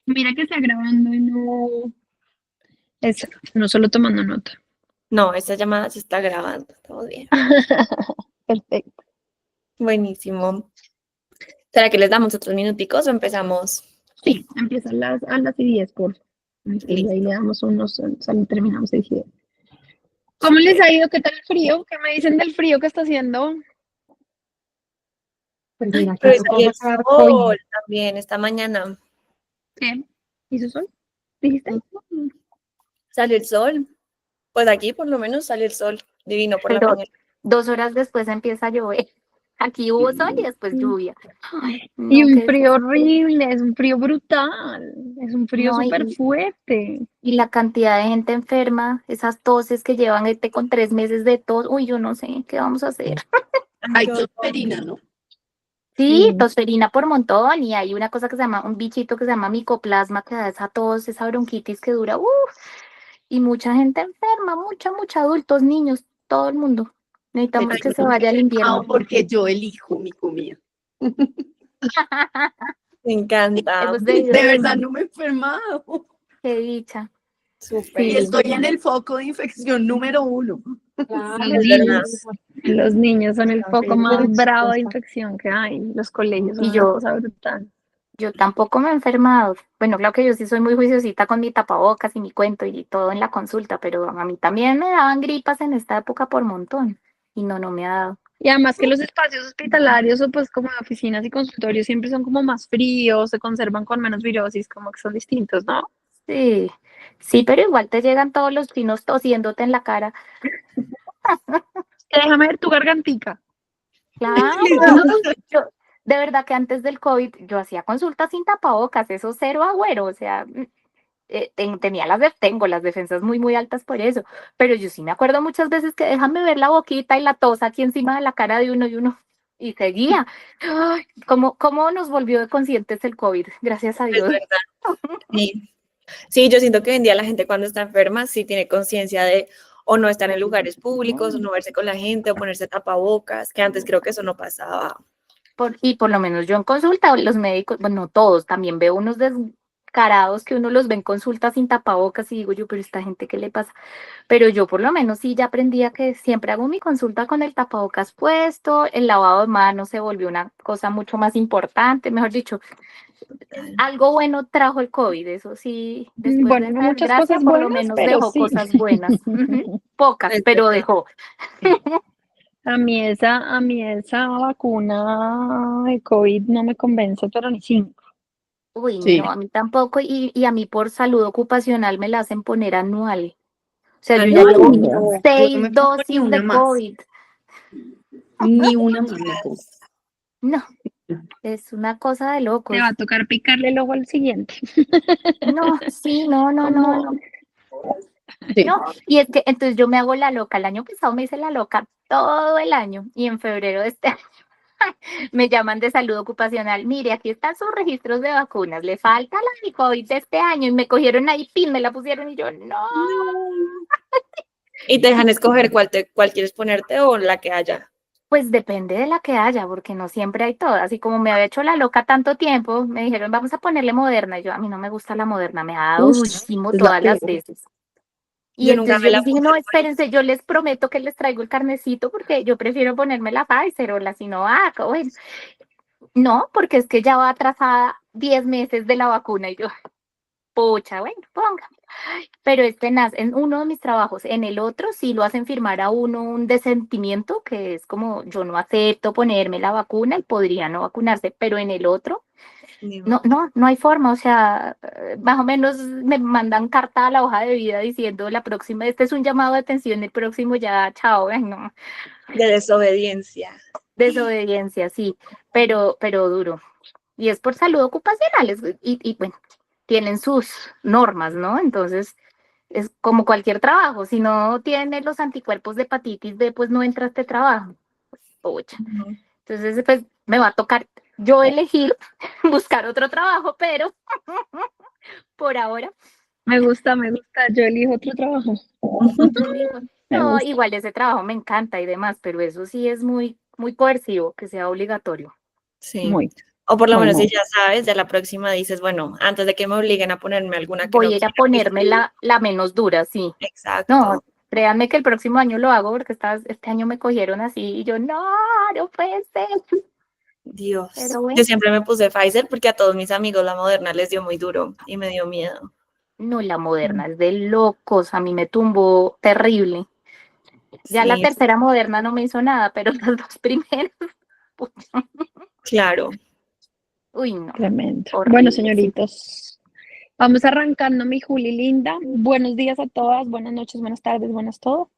Mira que está grabando y no. Eso, no solo tomando nota. No, esta llamada se está grabando. Estamos bien. Perfecto. Buenísimo. ¿Será que les damos otros minuticos o empezamos? Sí, empieza a las 10 por. Y ahí Listo. le damos unos, terminamos 6:10. ¿Cómo les Súper. ha ido? ¿Qué tal el frío? ¿Qué me dicen del frío que está haciendo? Pues mira, aquí Pero hoy tocó salió el sacar hoy. sol también esta mañana. ¿Qué? ¿Hizo sol? ¿Dijiste? Salió el sol. Pues aquí por lo menos salió el sol divino por la Pero mañana. 2 horas después empieza a llover. Aquí hubo sol y después Mm. lluvia. Ay, Y no, un qué frío desespero. horrible, es un frío brutal, es un frío No, súper fuerte. y la cantidad de gente enferma, esas toses que llevan con 3 meses de tos. Uy, yo no sé qué vamos a hacer. Ay, Hay qué horror. tosferina, ¿no? Sí, Sí. tosferina por montón y hay una cosa que se llama, un bichito que se llama micoplasma que da esa tos, esa bronquitis que dura, y mucha gente enferma, mucha, adultos, niños, todo el mundo. Necesitamos Pero que yo se no me vaya he el enfermado invierno. porque yo elijo mi comida. Me encanta. Hemos debido De de verdad no me he enfermado. qué dicha. Súper. Y Sí, estoy en el foco de infección número 1. claro, Los Es verdad. los niños son el foco más pero- bravo de infección que hay. Los colegios son y una yo, cosa brutal. yo tampoco me he enfermado. Bueno, claro que yo sí soy muy juiciosita con mi tapabocas y mi cuento y todo en la consulta, pero a mí también me daban gripas en esta época por montón. Y no me ha dado. Y además que los espacios hospitalarios o pues como oficinas y consultorios siempre son como más fríos, se conservan con menos virosis, como que son distintos, ¿no? Sí, sí, pero igual te llegan todos los chinos tosiéndote en la cara. Que déjame ver tu gargantica. Claro, yo, de verdad que antes del COVID yo hacía consultas sin tapabocas, eso cero agüero, o sea, tengo las defensas muy altas por eso, pero yo sí me acuerdo muchas veces que déjame ver la boquita y la tos aquí encima de la cara de uno y seguía. Ay, ¿cómo nos volvió de conscientes el COVID? Gracias a Es Dios. verdad. Sí. Sí, yo siento que hoy en día la gente cuando está enferma sí tiene conciencia de o no estar en lugares públicos, o no verse con la gente, o ponerse tapabocas, que antes creo que eso no pasaba. Y por lo menos yo en consulta, los médicos, bueno, no todos, también veo unos descarados que uno los ve en consulta sin tapabocas y digo yo, pero esta gente, ¿qué le pasa? Pero yo por lo menos sí ya aprendí a que siempre hago mi consulta con el tapabocas puesto, el lavado de manos se volvió una cosa mucho más importante, mejor dicho, algo bueno trajo el COVID, eso sí, después Bueno, de no esa muchas desgracia, cosas por lo buenas, menos pero dejó sí. cosas buenas. Ujú. Pocas, Es pero verdad. dejó. A mí esa vacuna de COVID no me convence, pero ni cinco. Uy, Sí. no, a mí tampoco, y a mí por salud ocupacional me la hacen poner anual. O sea, yo ya Anual, llevo No, yo no 6 me pongo ni dosis una de más. COVID. Ni una más me pongo. No, es una cosa de Te va locos. a tocar picarle el ojo al siguiente. No, sí, no, no, no, Como, no. Sí. No, y es que entonces yo me hago la loca. El año pasado me hice la loca todo el año y en febrero de este año me llaman de salud ocupacional. Mire, aquí están sus registros de vacunas. Le falta la de COVID de este año y me cogieron ahí, pin, me la pusieron y yo, no. Y te dejan escoger cuál quieres ponerte o la que haya. Pues depende de la que haya, porque no siempre hay todas. Y como me había hecho la loca tanto tiempo, me dijeron, vamos a ponerle Moderna. Y yo, a mí no me gusta la Moderna, me ha dado Uf, durísimo es la todas las peor. veces. Y Yo nunca entonces me yo la les dije, puse no, por espérense, yo les prometo que les traigo el carnecito porque yo prefiero ponerme la Pfizer o la Sinovac. Bueno, no, porque es que ya va atrasada 10 meses de la vacuna. Y yo, pucha, bueno, ponga. Pero es tenaz, en uno de mis trabajos, en el otro sí lo hacen firmar a uno un desentimiento, que es como yo no acepto ponerme la vacuna y podría no vacunarse, pero en el otro, eso. no hay forma, o sea, más o menos me mandan carta a la hoja de vida diciendo la próxima, este es un llamado de atención, el próximo ya, chao, ay, no, De desobediencia. desobediencia, sí, pero duro. Y es por salud ocupacional, y bueno, tienen sus normas, ¿no? Entonces, es como cualquier trabajo, si no tienes los anticuerpos de hepatitis B, pues no entra a este trabajo. Pucha. Ujú. Entonces, pues me va a tocar yo elegir buscar otro trabajo, pero por ahora, me gusta, yo elijo otro trabajo. yo digo, Me no, gusta. igual ese trabajo me encanta y demás, pero eso sí es muy coercivo, que sea obligatorio. Sí. Muy. O por lo menos si Bueno, ya sabes, ya la próxima dices, bueno, antes de que me obliguen a ponerme alguna que no Voy a ir a quiera, ponerme la menos dura, sí. No, exacto. créanme que el próximo año lo hago porque este año me cogieron así y yo, no, no puede ser. Dios. Pero Yo bueno, siempre me puse Pfizer porque a todos mis amigos la Moderna les dio muy duro y me dio miedo. no, la Moderna es de locos, a mí me tumbó terrible. Ya la Sí, tercera Moderna no me hizo nada, pero las dos primeras, pucha, claro. uy, no, Tremendo. Bueno, horrible, sí. señoritos, vamos arrancando, mi Juli linda. Buenos días a todas, buenas noches, buenas tardes, buenas todo.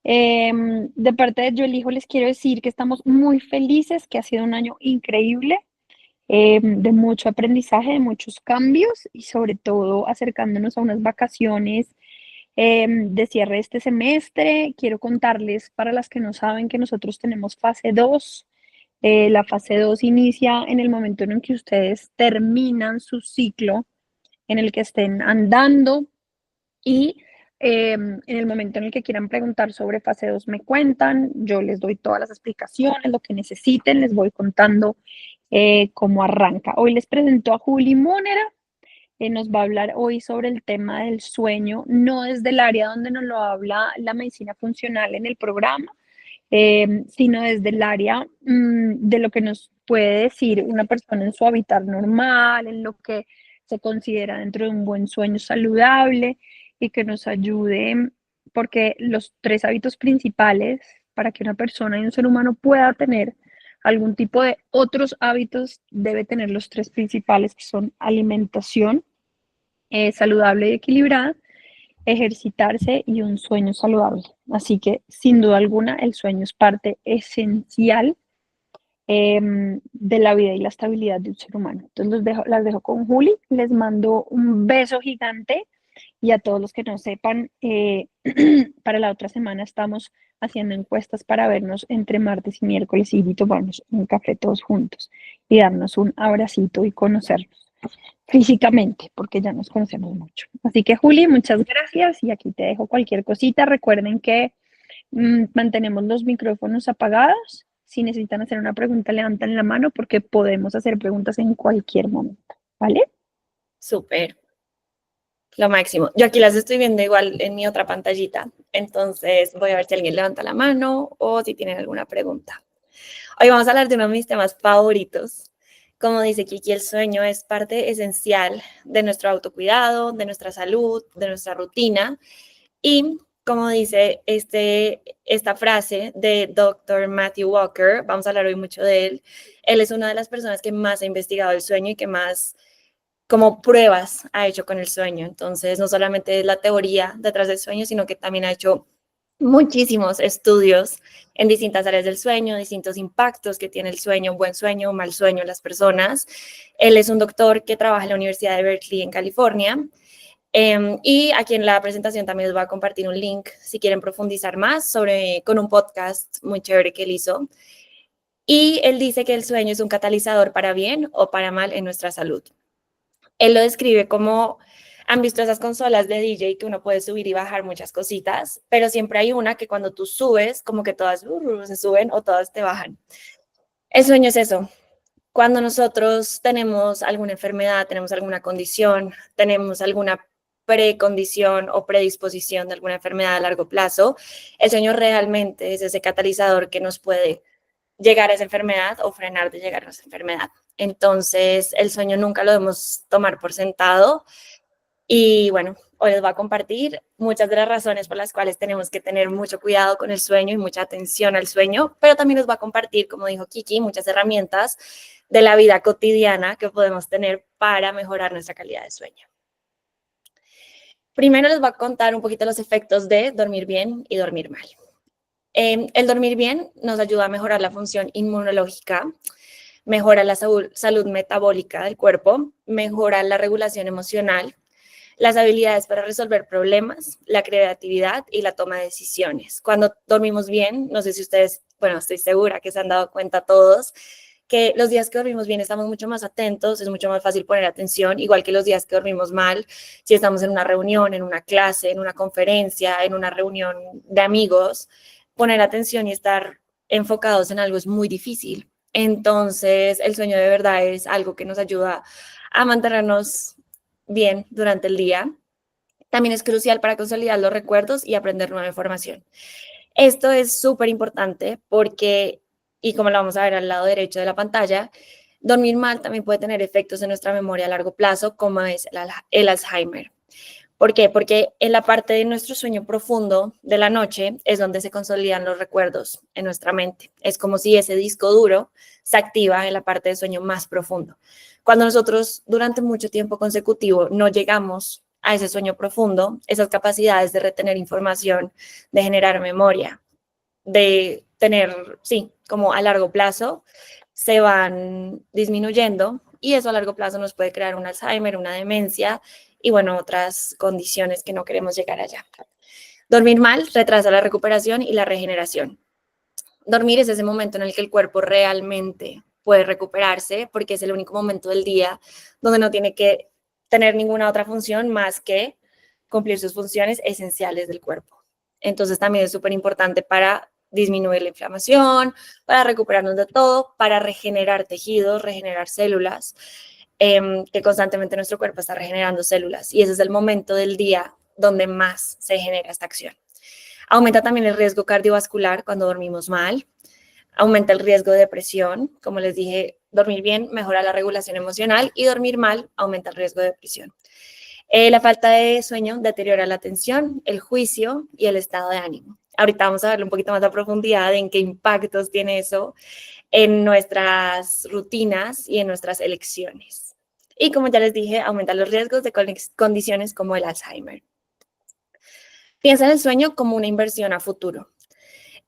De parte de Yo Elijo, les quiero decir que estamos muy felices, que ha sido un año increíble, de mucho aprendizaje, de muchos cambios y sobre todo acercándonos a unas vacaciones de cierre de este semestre. Quiero contarles, para las que no saben, que nosotros tenemos fase 2. La fase 2 inicia en el momento en el que ustedes terminan su ciclo, en el que estén andando y en el momento en el que quieran preguntar sobre fase 2 me cuentan, yo les doy todas las explicaciones, lo que necesiten, les voy contando cómo arranca. Hoy les presento a Juli Múnera, nos va a hablar hoy sobre el tema del sueño, no desde el área donde nos lo habla la medicina funcional en el programa, sino desde el área de lo que nos puede decir una persona en su hábitat normal, en lo que se considera dentro de un buen sueño saludable y que nos ayude, porque los tres hábitos principales para que una persona y un ser humano pueda tener algún tipo de otros hábitos, debe tener los tres principales, que son alimentación saludable y equilibrada, ejercitarse y un sueño saludable. Así que, sin duda alguna, el sueño es parte esencial de la vida y la estabilidad de un ser humano. Entonces, las dejo con Juli, les mando un beso gigante y a todos los que no sepan, para la otra semana estamos haciendo encuestas para vernos entre martes y miércoles y tomarnos un café todos juntos y darnos un abracito y conocernos físicamente, porque ya nos conocemos mucho. Así que Juli, muchas gracias y aquí te dejo cualquier cosita. Recuerden que mantenemos los micrófonos apagados. Si necesitan hacer una pregunta, levantan la mano porque podemos hacer preguntas en cualquier momento, ¿vale? Súper. Lo máximo. Yo aquí las estoy viendo igual en mi otra pantallita. Entonces voy a ver si alguien levanta la mano o si tienen alguna pregunta. Hoy vamos a hablar de uno de mis temas favoritos. Como dice Kiki, el sueño es parte esencial de nuestro autocuidado, de nuestra salud, de nuestra rutina. Y como dice esta frase de Dr. Matthew Walker, vamos a hablar hoy mucho de él. Él es una de las personas que más ha investigado el sueño y que más como pruebas ha hecho con el sueño. Entonces, no solamente es la teoría detrás del sueño, sino que también ha hecho muchísimos estudios en distintas áreas del sueño, distintos impactos que tiene el sueño, buen sueño o mal sueño en las personas. Él es un doctor que trabaja en la Universidad de Berkeley en California. Y aquí en la presentación también les voy a compartir un link si quieren profundizar más con un podcast muy chévere que él hizo. Y él dice que el sueño es un catalizador para bien o para mal en nuestra salud. Él lo describe como, han visto esas consolas de DJ que uno puede subir y bajar muchas cositas, pero siempre hay una que cuando tú subes, como que todas se suben o todas te bajan. El sueño es eso. Cuando nosotros tenemos alguna enfermedad, tenemos alguna condición, tenemos alguna precondición o predisposición de alguna enfermedad a largo plazo, el sueño realmente es ese catalizador que nos puede llegar a esa enfermedad o frenar de llegar a esa enfermedad. Entonces, el sueño nunca lo debemos tomar por sentado. Y bueno, hoy les voy a compartir muchas de las razones por las cuales tenemos que tener mucho cuidado con el sueño y mucha atención al sueño, pero también les voy a compartir, como dijo Kiki, muchas herramientas de la vida cotidiana que podemos tener para mejorar nuestra calidad de sueño. Primero les voy a contar un poquito los efectos de dormir bien y dormir mal. El dormir bien nos ayuda a mejorar la función inmunológica, mejora la salud metabólica del cuerpo, mejora la regulación emocional, las habilidades para resolver problemas, la creatividad y la toma de decisiones. Cuando dormimos bien, no sé si ustedes, bueno, estoy segura que se han dado cuenta todos, que los días que dormimos bien estamos mucho más atentos, es mucho más fácil poner atención, igual que los días que dormimos mal, si estamos en una reunión, en una clase, en una conferencia, en una reunión de amigos, poner atención y estar enfocados en algo es muy difícil. Entonces, el sueño de verdad es algo que nos ayuda a mantenernos bien durante el día. También es crucial para consolidar los recuerdos y aprender nueva información. Esto es súper importante porque, y como lo vamos a ver al lado derecho de la pantalla, dormir mal también puede tener efectos en nuestra memoria a largo plazo, como es el Alzheimer. ¿Por qué? Porque en la parte de nuestro sueño profundo de la noche es donde se consolidan los recuerdos en nuestra mente. Es como si ese disco duro se activa en la parte de sueño más profundo. Cuando nosotros durante mucho tiempo consecutivo no llegamos a ese sueño profundo, esas capacidades de retener información, de generar memoria, de tener, sí, como a largo plazo, se van disminuyendo y eso a largo plazo nos puede crear un Alzheimer, una demencia y bueno, otras condiciones que no queremos llegar allá. Dormir mal retrasa la recuperación y la regeneración. Dormir es ese momento en el que el cuerpo realmente puede recuperarse porque es el único momento del día donde no tiene que tener ninguna otra función más que cumplir sus funciones esenciales del cuerpo. Entonces también es súper importante para disminuir la inflamación, para recuperarnos de todo, para regenerar tejidos, regenerar células, que constantemente nuestro cuerpo está regenerando células y ese es el momento del día donde más se genera esta acción. Aumenta también el riesgo cardiovascular cuando dormimos mal, aumenta el riesgo de depresión, como les dije, dormir bien mejora la regulación emocional y dormir mal aumenta el riesgo de depresión. La falta de sueño deteriora la atención, el juicio y el estado de ánimo. Ahorita vamos a verlo un poquito más a profundidad en qué impactos tiene eso en nuestras rutinas y en nuestras elecciones. Y como ya les dije, aumenta los riesgos de condiciones como el Alzheimer. Piensa en el sueño como una inversión a futuro.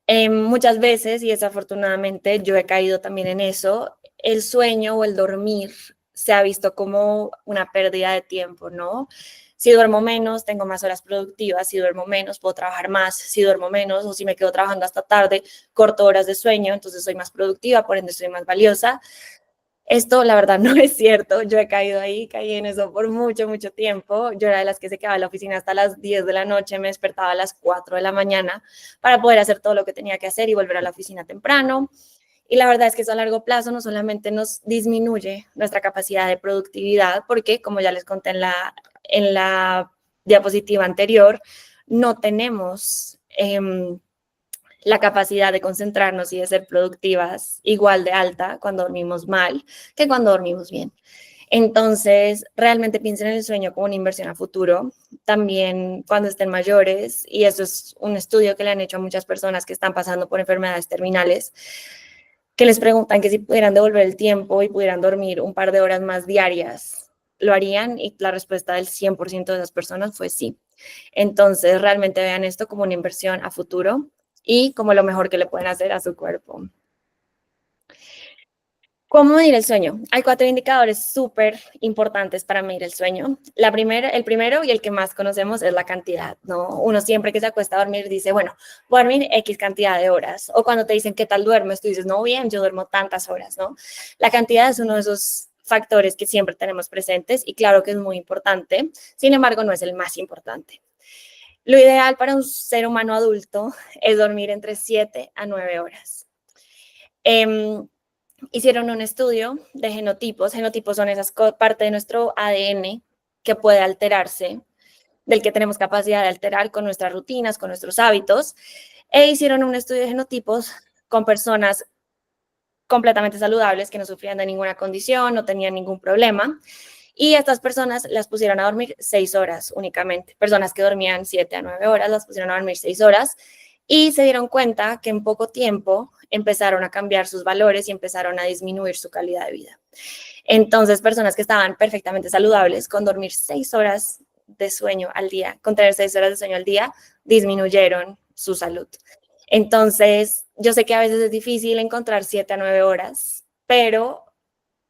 Muchas veces, y desafortunadamente yo he caído también en eso, el sueño o el dormir se ha visto como una pérdida de tiempo, ¿no? Si duermo menos, tengo más horas productivas, si duermo menos, puedo trabajar más, si duermo menos o si me quedo trabajando hasta tarde, corto horas de sueño, entonces soy más productiva, por ende soy más valiosa. Esto, la verdad, no es cierto. Yo he caído ahí, caí en eso por mucho, mucho tiempo. Yo era de las que se quedaba en la oficina hasta las 10 de la noche, me despertaba a las 4 de la mañana para poder hacer todo lo que tenía que hacer y volver a la oficina temprano. Y la verdad es que eso a largo plazo no solamente nos disminuye nuestra capacidad de productividad, porque como ya les conté en la diapositiva anterior, no tenemos la capacidad de concentrarnos y de ser productivas igual de alta cuando dormimos mal que cuando dormimos bien. Entonces, realmente piensen en el sueño como una inversión a futuro, también cuando estén mayores, y eso es un estudio que le han hecho a muchas personas que están pasando por enfermedades terminales, que les preguntan que si pudieran devolver el tiempo y pudieran dormir un par de horas más diarias, ¿lo harían? Y la respuesta del 100% de esas personas fue sí. Entonces, realmente vean esto como una inversión a futuro y como lo mejor que le pueden hacer a su cuerpo. ¿Cómo medir el sueño? Hay 4 indicadores súper importantes para medir el sueño. El primero y el que más conocemos es la cantidad, ¿no? Uno siempre que se acuesta a dormir dice, bueno, voy a dormir X cantidad de horas. O cuando te dicen, ¿qué tal duermes? Tú dices, no, bien, yo duermo tantas horas, ¿no? La cantidad es uno de esos factores que siempre tenemos presentes y claro que es muy importante, sin embargo, no es el más importante. Lo ideal para un ser humano adulto es dormir entre 7 a 9 horas. Hicieron un estudio de genotipos. Genotipos son esas partes de nuestro ADN que puede alterarse, del que tenemos capacidad de alterar con nuestras rutinas, con nuestros hábitos. E hicieron un estudio de genotipos con personas completamente saludables que no sufrían de ninguna condición, no tenían ningún problema. Y a estas personas las pusieron a dormir 6 horas únicamente. Personas que dormían 7 a 9 horas las pusieron a dormir 6 horas y se dieron cuenta que en poco tiempo empezaron a cambiar sus valores y empezaron a disminuir su calidad de vida. Entonces, personas que estaban perfectamente saludables con dormir 6 horas de sueño al día, con tener 6 horas de sueño al día, disminuyeron su salud. Entonces, yo sé que a veces es difícil encontrar 7 a 9 horas, pero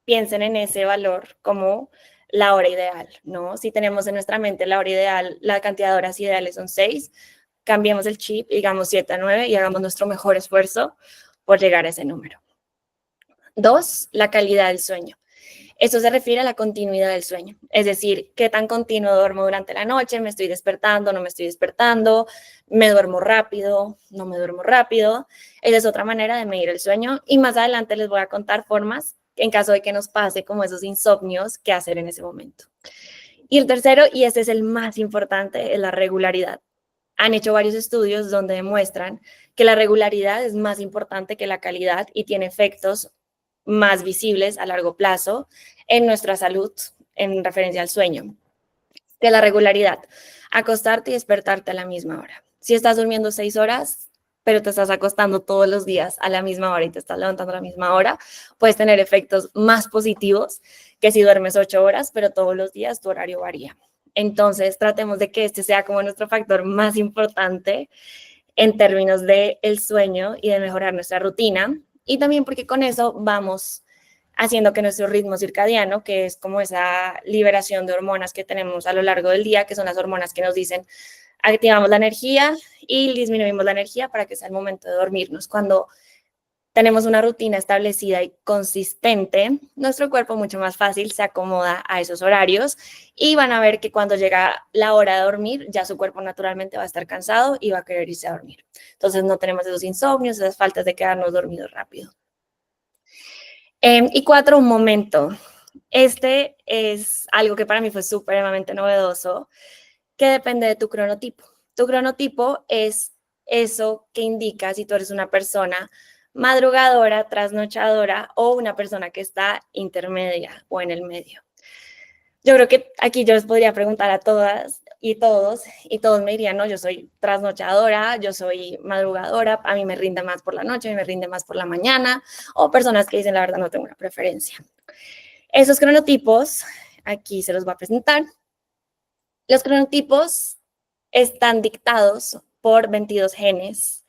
piensen en ese valor como la hora ideal, ¿no? Si tenemos en nuestra mente la hora ideal, la cantidad de horas ideales son 6, cambiemos el chip, digamos 7 a 9 y hagamos nuestro mejor esfuerzo por llegar a ese número. 2, la calidad del sueño. Esto se refiere a la continuidad del sueño, es decir, qué tan continuo duermo durante la noche, me estoy despertando, no me estoy despertando, me duermo rápido, no me duermo rápido. Esa es otra manera de medir el sueño y más adelante les voy a contar formas en caso de que nos pase como esos insomnios, qué hacer en ese momento. Y el tercero, y este es el más importante, es la regularidad. Han hecho varios estudios donde demuestran que la regularidad es más importante que la calidad y tiene efectos más visibles a largo plazo en nuestra salud en referencia al sueño. De la regularidad, acostarte y despertarte a la misma hora. Si estás durmiendo 6 horas, pero te estás acostando todos los días a la misma hora y te estás levantando a la misma hora, puedes tener efectos más positivos que si duermes 8 horas, pero todos los días tu horario varía. Entonces, tratemos de que este sea como nuestro factor más importante en términos del sueño y de mejorar nuestra rutina. Y también porque con eso vamos haciendo que nuestro ritmo circadiano, que es como esa liberación de hormonas que tenemos a lo largo del día, que son las hormonas que nos dicen activamos la energía y disminuimos la energía para que sea el momento de dormirnos. Cuando tenemos una rutina establecida y consistente, nuestro cuerpo mucho más fácil se acomoda a esos horarios y van a ver que cuando llega la hora de dormir, ya su cuerpo naturalmente va a estar cansado y va a querer irse a dormir. Entonces no tenemos esos insomnios, esas faltas de quedarnos dormidos rápido. Y 4, un momento. Este es algo que para mí fue supremamente novedoso, que depende de tu cronotipo. Tu cronotipo es eso que indica si tú eres una persona madrugadora, trasnochadora o una persona que está intermedia o en el medio. Yo creo que aquí yo les podría preguntar a todas y todos me dirían, no, yo soy trasnochadora, yo soy madrugadora, a mí me rinde más por la noche, a mí me rinde más por la mañana, o personas que dicen, la verdad, no tengo una preferencia. Esos cronotipos, aquí se los voy a presentar. Los cronotipos están dictados por 22 genes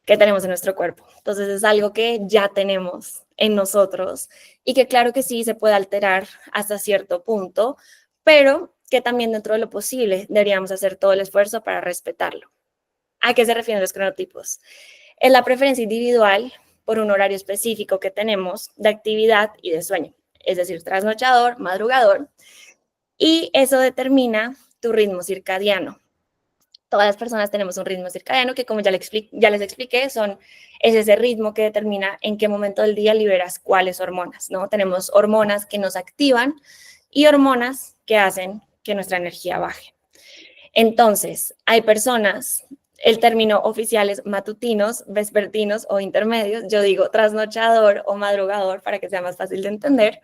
que tenemos en nuestro cuerpo. Entonces es algo que ya tenemos en nosotros y que claro que sí se puede alterar hasta cierto punto, pero que también dentro de lo posible deberíamos hacer todo el esfuerzo para respetarlo. ¿A qué se refieren los cronotipos? Es la preferencia individual por un horario específico que tenemos de actividad y de sueño, es decir, trasnochador, madrugador, y eso determina tu ritmo circadiano. Todas las personas tenemos un ritmo circadiano que, como ya les expliqué, es ese ritmo que determina en qué momento del día liberas cuáles hormonas, ¿no? Tenemos hormonas que nos activan y hormonas que hacen que nuestra energía baje. Entonces, hay personas, el término oficial es matutinos, vespertinos o intermedios. Yo digo trasnochador o madrugador para que sea más fácil de entender,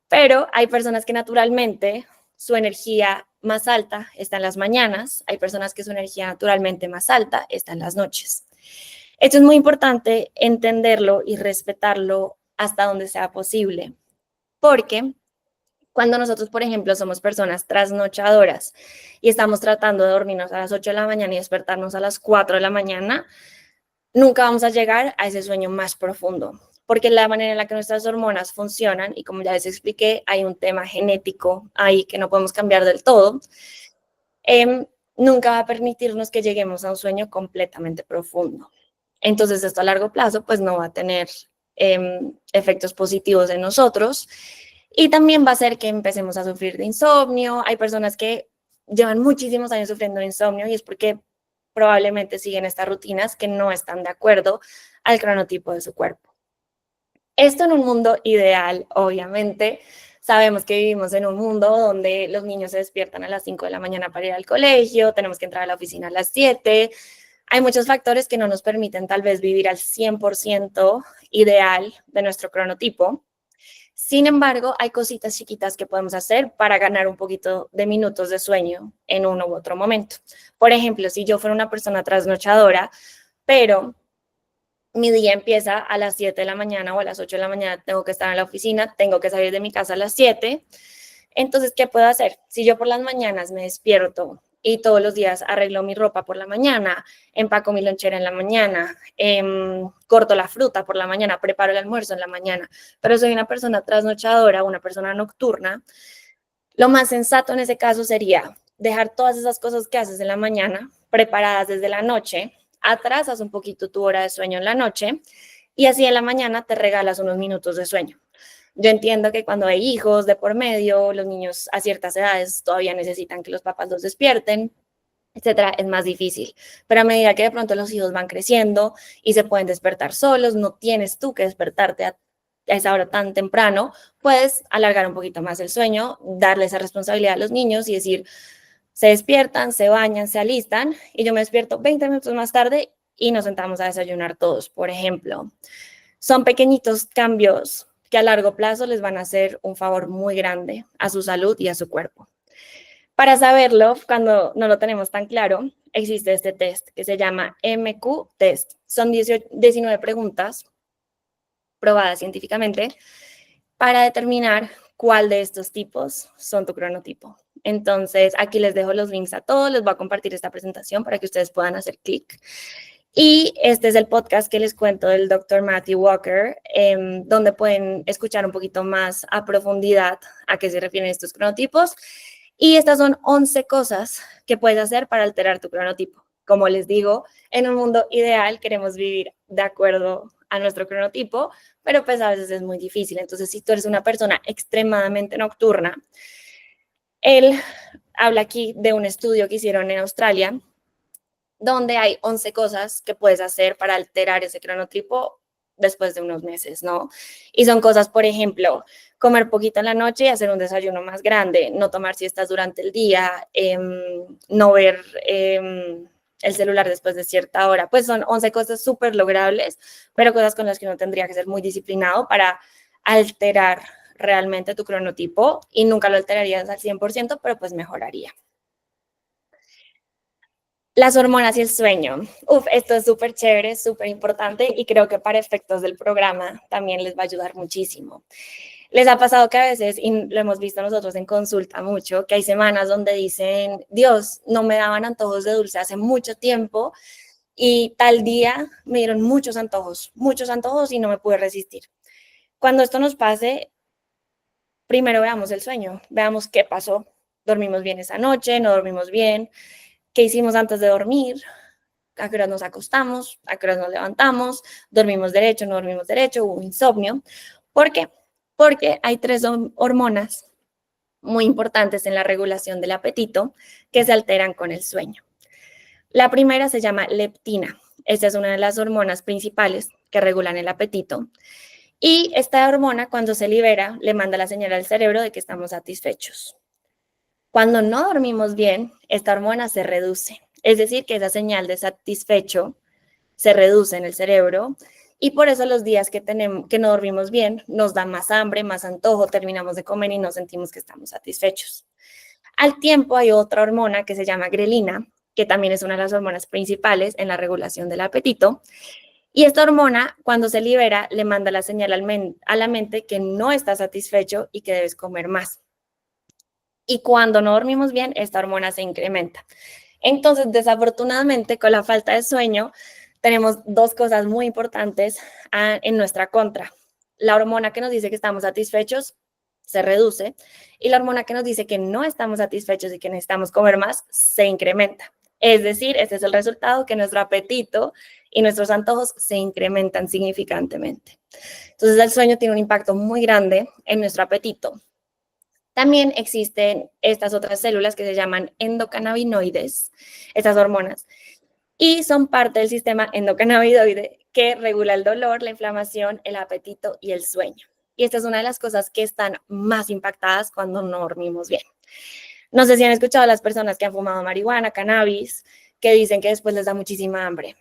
pero hay personas que naturalmente su energía más alta está en las mañanas, hay personas que su energía naturalmente más alta está en las noches. Esto es muy importante entenderlo y respetarlo hasta donde sea posible, porque cuando nosotros, por ejemplo, somos personas trasnochadoras y estamos tratando de dormirnos a las 8 de la mañana y despertarnos a las 4 de la mañana, nunca vamos a llegar a ese sueño más profundo, porque la manera en la que nuestras hormonas funcionan, y como ya les expliqué, hay un tema genético ahí que no podemos cambiar del todo, nunca va a permitirnos que lleguemos a un sueño completamente profundo. Entonces, esto a largo plazo, pues no va a tener efectos positivos en nosotros y también va a hacer que empecemos a sufrir de insomnio. Hay personas que llevan muchísimos años sufriendo de insomnio y es porque probablemente siguen estas rutinas que no están de acuerdo al cronotipo de su cuerpo. Esto en un mundo ideal, obviamente. Sabemos que vivimos en un mundo donde los niños se despiertan a las 5 de la mañana para ir al colegio, tenemos que entrar a la oficina a las 7. Hay muchos factores que no nos permiten tal vez vivir al 100% ideal de nuestro cronotipo. Sin embargo, hay cositas chiquitas que podemos hacer para ganar un poquito de minutos de sueño en uno u otro momento. Por ejemplo, si yo fuera una persona trasnochadora, pero mi día empieza a las 7 de la mañana o a las 8 de la mañana, tengo que estar en la oficina, tengo que salir de mi casa a las 7. Entonces, ¿qué puedo hacer? Si yo por las mañanas me despierto y todos los días arreglo mi ropa por la mañana, empaco mi lonchera en la mañana, corto la fruta por la mañana, preparo el almuerzo en la mañana, pero soy una persona trasnochadora, una persona nocturna, lo más sensato en ese caso sería dejar todas esas cosas que haces en la mañana preparadas desde la noche, atrasas un poquito tu hora de sueño en la noche y así en la mañana te regalas unos minutos de sueño. Yo entiendo que cuando hay hijos de por medio, los niños a ciertas edades todavía necesitan que los papás los despierten, etcétera, es más difícil. Pero a medida que de pronto los hijos van creciendo y se pueden despertar solos, no tienes tú que despertarte a esa hora tan temprano, puedes alargar un poquito más el sueño, darle esa responsabilidad a los niños y decir, se despiertan, se bañan, se alistan y yo me despierto 20 minutos más tarde y nos sentamos a desayunar todos, por ejemplo. Son pequeñitos cambios que a largo plazo les van a hacer un favor muy grande a su salud y a su cuerpo. Para saberlo, cuando no lo tenemos tan claro, existe este test que se llama MQ Test. Son 19 preguntas probadas científicamente para determinar cuál de estos tipos son tu cronotipo. Entonces, aquí les dejo los links a todos, les voy a compartir esta presentación para que ustedes puedan hacer clic. Y este es el podcast que les cuento del Dr. Matthew Walker, donde pueden escuchar un poquito más a profundidad a qué se refieren estos cronotipos. Y estas son 11 cosas que puedes hacer para alterar tu cronotipo. Como les digo, en un mundo ideal queremos vivir de acuerdo a nuestro cronotipo, pero pues a veces es muy difícil. Entonces, si tú eres una persona extremadamente nocturna, él habla aquí de un estudio que hicieron en Australia, donde hay 11 cosas que puedes hacer para alterar ese cronotipo después de unos meses, ¿no? Y son cosas, por ejemplo, comer poquito en la noche y hacer un desayuno más grande, no tomar siestas durante el día, no ver el celular después de cierta hora. Pues son 11 cosas súper logrables, pero cosas con las que uno tendría que ser muy disciplinado para alterar realmente tu cronotipo y nunca lo alterarías al 100%, pero pues mejoraría. Las hormonas y el sueño. Esto es súper chévere, súper importante y creo que para efectos del programa también les va a ayudar muchísimo. Les ha pasado que a veces, y lo hemos visto nosotros en consulta mucho, que hay semanas donde dicen, Dios, no me daban antojos de dulce hace mucho tiempo y tal día me dieron muchos antojos y no me pude resistir. Cuando esto nos pase, primero veamos el sueño, veamos qué pasó. ¿Dormimos bien esa noche? ¿No dormimos bien? ¿Qué hicimos antes de dormir? ¿A qué horas nos acostamos? ¿A qué horas nos levantamos? ¿Dormimos derecho? ¿No dormimos derecho? ¿Hubo insomnio? ¿Por qué? Porque hay 3 hormonas muy importantes en la regulación del apetito que se alteran con el sueño. La primera se llama leptina. Esta es una de las hormonas principales que regulan el apetito. Y esta hormona, cuando se libera, le manda la señal al cerebro de que estamos satisfechos. Cuando no dormimos bien, esta hormona se reduce. Es decir, que esa señal de satisfecho se reduce en el cerebro y por eso los días que no dormimos bien nos da más hambre, más antojo, terminamos de comer y no sentimos que estamos satisfechos. Al tiempo hay otra hormona que se llama grelina, que también es una de las hormonas principales en la regulación del apetito. Y esta hormona, cuando se libera, le manda la señal a la mente que no está satisfecho y que debes comer más. Y cuando no dormimos bien, esta hormona se incrementa. Entonces, desafortunadamente, con la falta de sueño, tenemos 2 cosas muy importantes en nuestra contra. La hormona que nos dice que estamos satisfechos se reduce y la hormona que nos dice que no estamos satisfechos y que necesitamos comer más se incrementa. Es decir, este es el resultado, que nuestro apetito y nuestros antojos se incrementan significantemente. Entonces, el sueño tiene un impacto muy grande en nuestro apetito. También existen estas otras células que se llaman endocannabinoides, estas hormonas, y son parte del sistema endocannabinoide que regula el dolor, la inflamación, el apetito y el sueño. Y esta es una de las cosas que están más impactadas cuando no dormimos bien. No sé si han escuchado a las personas que han fumado marihuana, cannabis, que dicen que después les da muchísima hambre,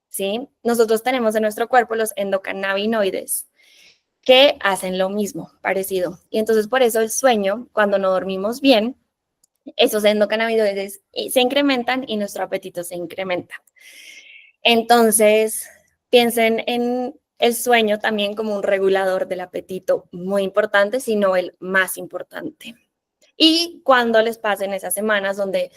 ¿sí? Nosotros tenemos en nuestro cuerpo los endocannabinoides, que hacen lo mismo, parecido. Y entonces por eso el sueño, cuando no dormimos bien, esos endocannabinoides se incrementan y nuestro apetito se incrementa. Entonces, piensen en el sueño también como un regulador del apetito muy importante, si no el más importante. Y cuando les pasen esas semanas donde,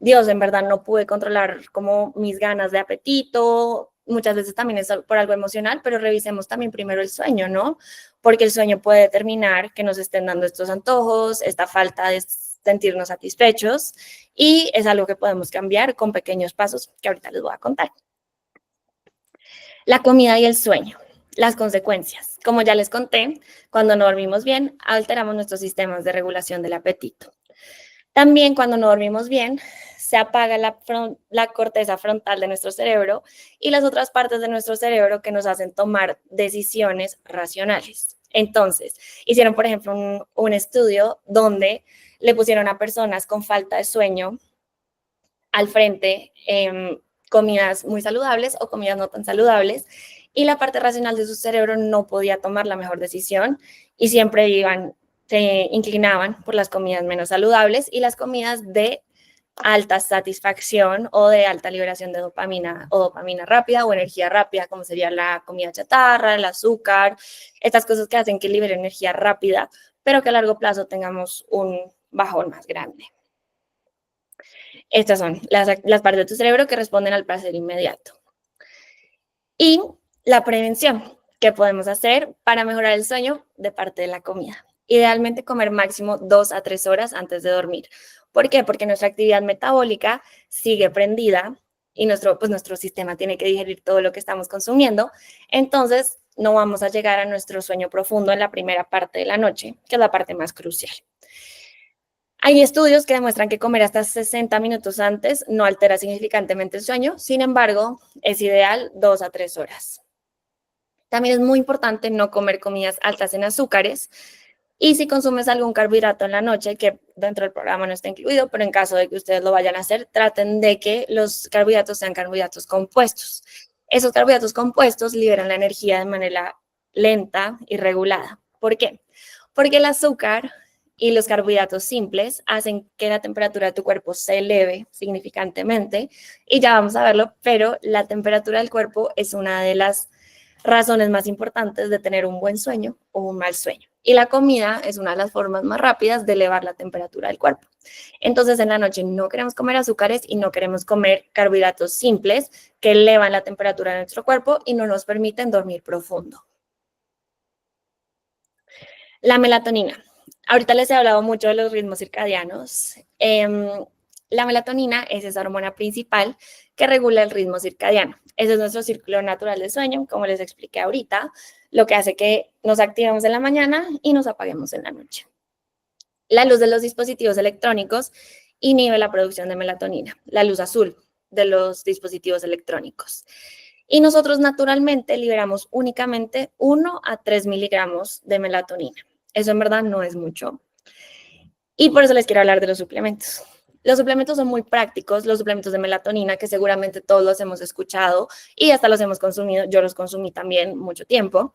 Dios, en verdad no pude controlar como mis ganas de apetito, muchas veces también es por algo emocional, pero revisemos también primero el sueño, ¿no? Porque el sueño puede determinar que nos estén dando estos antojos, esta falta de sentirnos satisfechos, y es algo que podemos cambiar con pequeños pasos que ahorita les voy a contar. La comida y el sueño. las consecuencias. Como ya les conté, cuando no dormimos bien, alteramos nuestros sistemas de regulación del apetito. También cuando no dormimos bien, se apaga la corteza frontal de nuestro cerebro y las otras partes de nuestro cerebro que nos hacen tomar decisiones racionales. Entonces, hicieron, por ejemplo, un estudio donde le pusieron a personas con falta de sueño al frente comidas muy saludables o comidas no tan saludables, y la parte racional de su cerebro no podía tomar la mejor decisión y siempre se inclinaban por las comidas menos saludables y las comidas de alta satisfacción o de alta liberación de dopamina o dopamina rápida o energía rápida, como sería la comida chatarra, el azúcar, estas cosas que hacen que libere energía rápida, pero que a largo plazo tengamos un bajón más grande. Estas son las partes de tu cerebro que responden al placer inmediato. Y la prevención que podemos hacer para mejorar el sueño de parte de la comida. Idealmente comer máximo 2 a 3 horas antes de dormir. ¿Por qué? Porque nuestra actividad metabólica sigue prendida y nuestro sistema tiene que digerir todo lo que estamos consumiendo. Entonces, no vamos a llegar a nuestro sueño profundo en la primera parte de la noche, que es la parte más crucial. Hay estudios que demuestran que comer hasta 60 minutos antes no altera significativamente el sueño, sin embargo, es ideal 2 a 3 horas. También es muy importante no comer comidas altas en azúcares y si consumes algún carbohidrato en la noche, que dentro del programa no está incluido, pero en caso de que ustedes lo vayan a hacer, traten de que los carbohidratos sean carbohidratos compuestos. Esos carbohidratos compuestos liberan la energía de manera lenta y regulada. ¿Por qué? Porque el azúcar y los carbohidratos simples hacen que la temperatura de tu cuerpo se eleve significativamente y ya vamos a verlo, pero la temperatura del cuerpo es una de las razones más importantes de tener un buen sueño o un mal sueño. Y la comida es una de las formas más rápidas de elevar la temperatura del cuerpo. Entonces, en la noche no queremos comer azúcares y no queremos comer carbohidratos simples que elevan la temperatura de nuestro cuerpo y no nos permiten dormir profundo. La melatonina. Ahorita les he hablado mucho de los ritmos circadianos. La melatonina es esa hormona principal que regula el ritmo circadiano. Ese es nuestro círculo natural de sueño, como les expliqué ahorita, lo que hace que nos activemos en la mañana y nos apaguemos en la noche. La luz de los dispositivos electrónicos inhibe la producción de melatonina, la luz azul de los dispositivos electrónicos. Y nosotros naturalmente liberamos únicamente 1 a 3 miligramos de melatonina. Eso en verdad no es mucho. Y por eso les quiero hablar de los suplementos. Los suplementos son muy prácticos, los suplementos de melatonina, que seguramente todos los hemos escuchado y hasta los hemos consumido. Yo los consumí también mucho tiempo.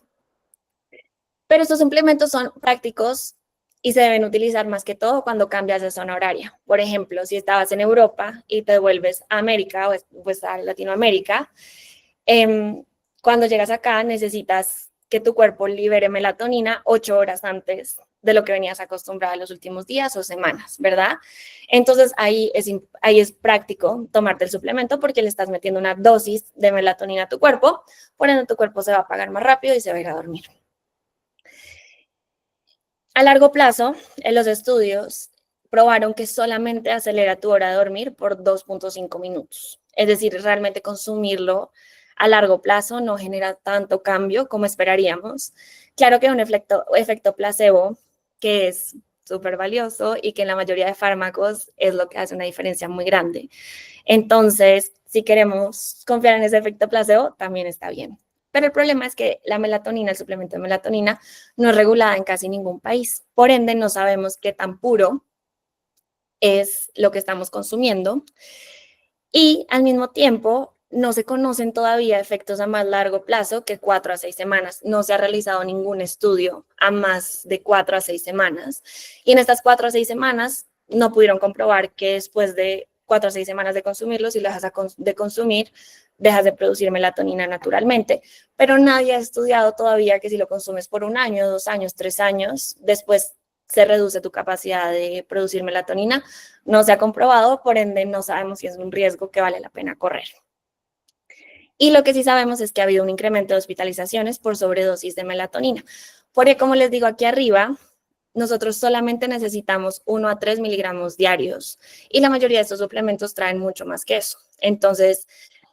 Pero estos suplementos son prácticos y se deben utilizar más que todo cuando cambias de zona horaria. Por ejemplo, si estabas en Europa y te vuelves a América o pues a Latinoamérica, cuando llegas acá necesitas que tu cuerpo libere melatonina 8 horas antes de lo que venías acostumbrada en los últimos días o semanas, ¿verdad? Entonces ahí es práctico tomarte el suplemento porque le estás metiendo una dosis de melatonina a tu cuerpo, por ende tu cuerpo se va a apagar más rápido y se va a ir a dormir. A largo plazo, en los estudios probaron que solamente acelera tu hora de dormir por 2.5 minutos. Es decir, realmente consumirlo a largo plazo no genera tanto cambio como esperaríamos. Claro que hay un efecto placebo que es súper valioso y que en la mayoría de fármacos es lo que hace una diferencia muy grande. Entonces, si queremos confiar en ese efecto placebo, también está bien. Pero el problema es que la melatonina, el suplemento de melatonina, no es regulada en casi ningún país. Por ende, no sabemos qué tan puro es lo que estamos consumiendo. Y al mismo tiempo, no se conocen todavía efectos a más largo plazo que 4 a 6 semanas. No se ha realizado ningún estudio a más de 4 a 6 semanas. Y en estas 4 a 6 semanas no pudieron comprobar que después de 4 a 6 semanas de consumirlo, si lo dejas de consumir, dejas de producir melatonina naturalmente. Pero nadie ha estudiado todavía que si lo consumes por 1 año, 2 años, 3 años, después se reduce tu capacidad de producir melatonina. No se ha comprobado, por ende no sabemos si es un riesgo que vale la pena correr. Y lo que sí sabemos es que ha habido un incremento de hospitalizaciones por sobredosis de melatonina. Porque como les digo aquí arriba, nosotros solamente necesitamos 1 a 3 miligramos diarios y la mayoría de estos suplementos traen mucho más que eso. Entonces,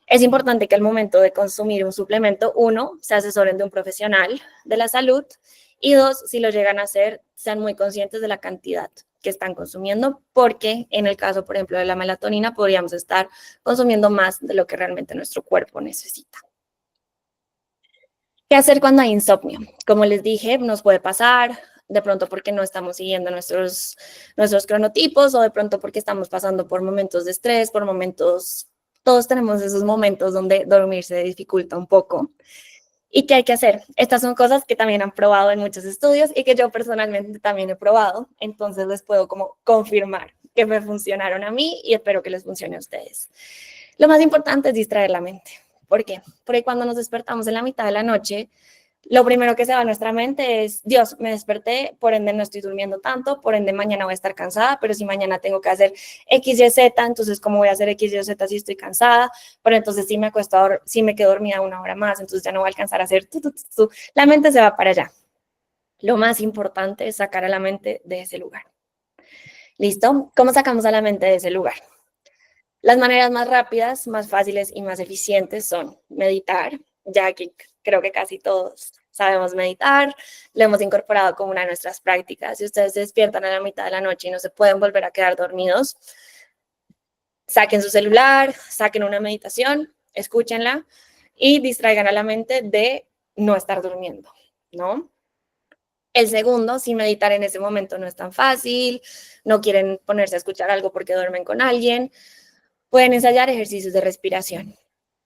Es importante que al momento de consumir un suplemento, uno, se asesoren de un profesional de la salud y dos, si lo llegan a hacer, sean muy conscientes de la cantidad que están consumiendo, porque en el caso, por ejemplo, de la melatonina, podríamos estar consumiendo más de lo que realmente nuestro cuerpo necesita. ¿Qué hacer cuando hay insomnio? Como les dije, nos puede pasar de pronto porque no estamos siguiendo nuestros cronotipos o de pronto porque estamos pasando por momentos de estrés, por momentos, todos tenemos esos momentos donde dormir se dificulta un poco. ¿Y qué hay que hacer? Estas son cosas que también han probado en muchos estudios y que yo personalmente también he probado, entonces les puedo como confirmar que me funcionaron a mí y espero que les funcione a ustedes. Lo más importante es distraer la mente. ¿Por qué? Porque cuando nos despertamos en la mitad de la noche, lo primero que se va a nuestra mente es, Dios, me desperté, por ende no estoy durmiendo tanto, por ende mañana voy a estar cansada, pero si mañana tengo que hacer X, Y, Z, entonces ¿cómo voy a hacer X, Y, Z si estoy cansada? Pero entonces si me acuesto, si me quedo dormida una hora más, entonces ya no voy a alcanzar a hacer La mente se va para allá. Lo más importante es sacar a la mente de ese lugar. ¿Listo? ¿Cómo sacamos a la mente de ese lugar? Las maneras más rápidas, más fáciles y más eficientes son meditar, ya que creo que casi todos sabemos meditar, lo hemos incorporado como una de nuestras prácticas. Si ustedes se despiertan a la mitad de la noche y no se pueden volver a quedar dormidos, saquen su celular, saquen una meditación, escúchenla y distraigan a la mente de no estar durmiendo, ¿no? El segundo, si meditar en ese momento no es tan fácil, no quieren ponerse a escuchar algo porque duermen con alguien, pueden ensayar ejercicios de respiración.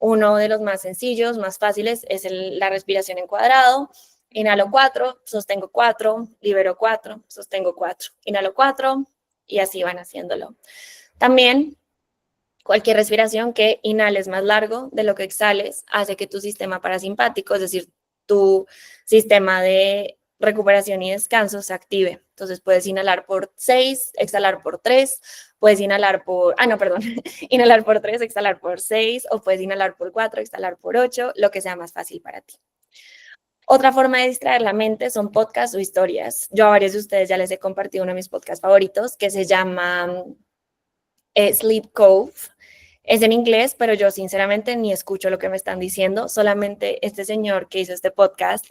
Uno de los más sencillos, más fáciles, es la respiración en cuadrado. Inhalo 4, sostengo 4, libero 4, sostengo 4. Inhalo 4 y así van haciéndolo. También cualquier respiración que inhales más largo de lo que exhales hace que tu sistema parasimpático, es decir, tu sistema de recuperación y descanso se active. Entonces puedes inhalar por 6, exhalar por 3, puedes inhalar por, inhalar por 3, exhalar por 6, o puedes inhalar por 4, exhalar por 8, lo que sea más fácil para ti. Otra forma de distraer la mente son podcasts o historias. Yo a varios de ustedes ya les he compartido uno de mis podcasts favoritos que se llama Sleep Cove. Es en inglés, pero yo sinceramente ni escucho lo que me están diciendo. Solamente este señor que hizo este podcast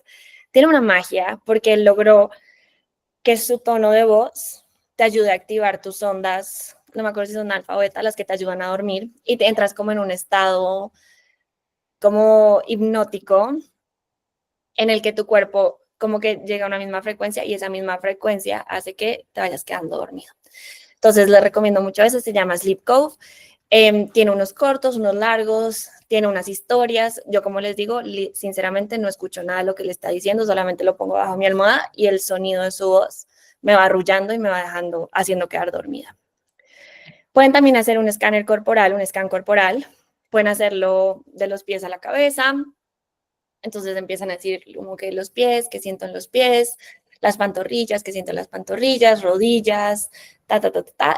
tiene una magia porque él logró que su tono de voz te ayude a activar tus ondas, no me acuerdo si son alfa o beta, las que te ayudan a dormir, y te entras como en un estado como hipnótico en el que tu cuerpo como que llega a una misma frecuencia y esa misma frecuencia hace que te vayas quedando dormido. Entonces les recomiendo mucho eso, se llama Sleep Cove. Tiene unos cortos, unos largos, tiene unas historias. Yo, como les digo, sinceramente no escucho nada de lo que le está diciendo, solamente lo pongo bajo mi almohada y el sonido de su voz me va arrullando y me va dejando, haciendo quedar dormida. Pueden también hacer un escáner corporal, un scan corporal. Pueden hacerlo de los pies a la cabeza. Entonces empiezan a decir como que los pies, que siento en los pies, las pantorrillas, que siento en las pantorrillas, rodillas,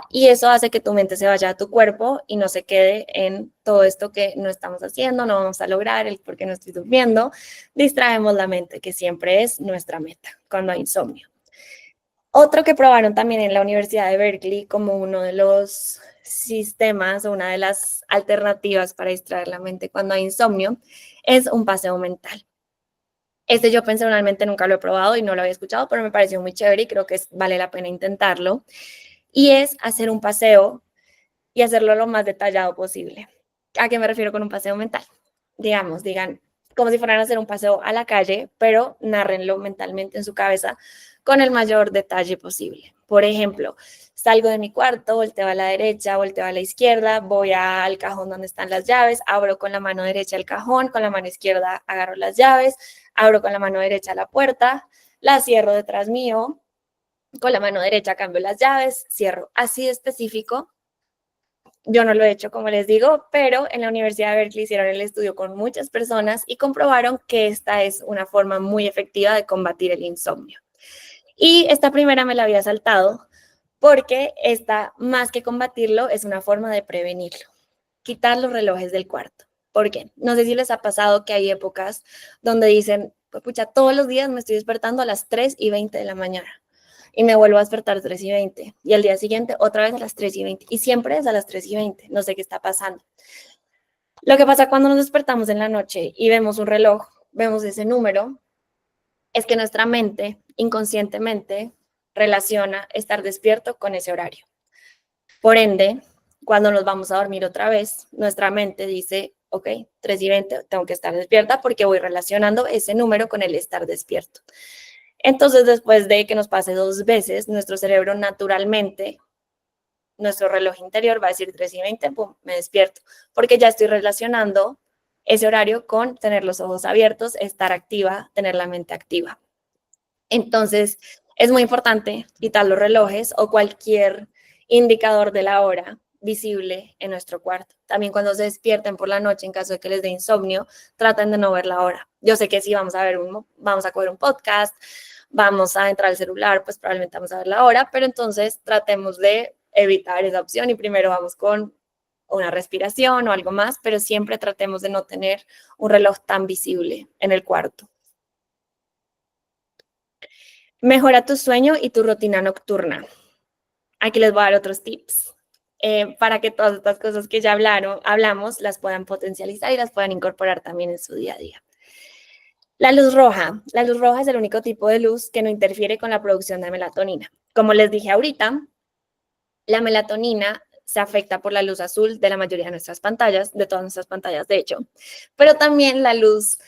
y eso hace que tu mente se vaya a tu cuerpo y no se quede en todo esto que no estamos haciendo, no vamos a lograr, el por qué no estoy durmiendo. Distraemos la mente, que siempre es nuestra meta cuando hay insomnio. Otro que probaron también en la Universidad de Berkeley como uno de los sistemas o una de las alternativas para distraer la mente cuando hay insomnio es un paseo mental. Este yo personalmente nunca lo he probado y no lo había escuchado, pero me pareció muy chévere y creo que vale la pena intentarlo. Y es hacer un paseo y hacerlo lo más detallado posible. ¿A qué me refiero con un paseo mental? Digamos, digan, como si fueran a hacer un paseo a la calle, pero nárrenlo mentalmente en su cabeza con el mayor detalle posible. Por ejemplo, salgo de mi cuarto, volteo a la derecha, volteo a la izquierda, voy al cajón donde están las llaves, abro con la mano derecha el cajón, con la mano izquierda agarro las llaves, abro con la mano derecha la puerta, la cierro detrás mío, con la mano derecha cambio las llaves, cierro. Así de específico. Yo no lo he hecho, como les digo, pero en la Universidad de Berkeley hicieron el estudio con muchas personas y comprobaron que esta es una forma muy efectiva de combatir el insomnio. Y esta primera me la había saltado porque esta, más que combatirlo, es una forma de prevenirlo. Quitar los relojes del cuarto. ¿Por qué? No sé si les ha pasado que hay épocas donde dicen, pues pucha, todos los días me estoy despertando a las 3:20 de la mañana. Y me vuelvo a despertar 3:20. Y al día siguiente otra vez a las 3:20. Y siempre es a las 3:20. No sé qué está pasando. Lo que pasa cuando nos despertamos en la noche y vemos un reloj, vemos ese número, es que nuestra mente inconscientemente relaciona estar despierto con ese horario. Por ende, cuando nos vamos a dormir otra vez, nuestra mente dice, ok, 3:20, tengo que estar despierta porque voy relacionando ese número con el estar despierto. Entonces, después de que nos pase 2 veces, nuestro cerebro naturalmente, nuestro reloj interior va a decir 3:20, pum, me despierto, porque ya estoy relacionando ese horario con tener los ojos abiertos, estar activa, tener la mente activa. Entonces, es muy importante quitar los relojes o cualquier indicador de la hora visible en nuestro cuarto. También cuando se despierten por la noche, en caso de que les dé insomnio, traten de no ver la hora. Yo sé que si vamos a coger un podcast, vamos a entrar al celular, pues probablemente vamos a ver la hora, pero entonces tratemos de evitar esa opción y primero vamos con una respiración o algo más, pero siempre tratemos de no tener un reloj tan visible en el cuarto. Mejora tu sueño y tu rutina nocturna. Aquí les voy a dar otros tips para que todas estas cosas que ya hablamos las puedan potencializar y las puedan incorporar también en su día a día. La luz roja. La luz roja es el único tipo de luz que no interfiere con la producción de melatonina. Como les dije ahorita, la melatonina se afecta por la luz azul de la mayoría de nuestras pantallas, de todas nuestras pantallas, de hecho, pero también la luz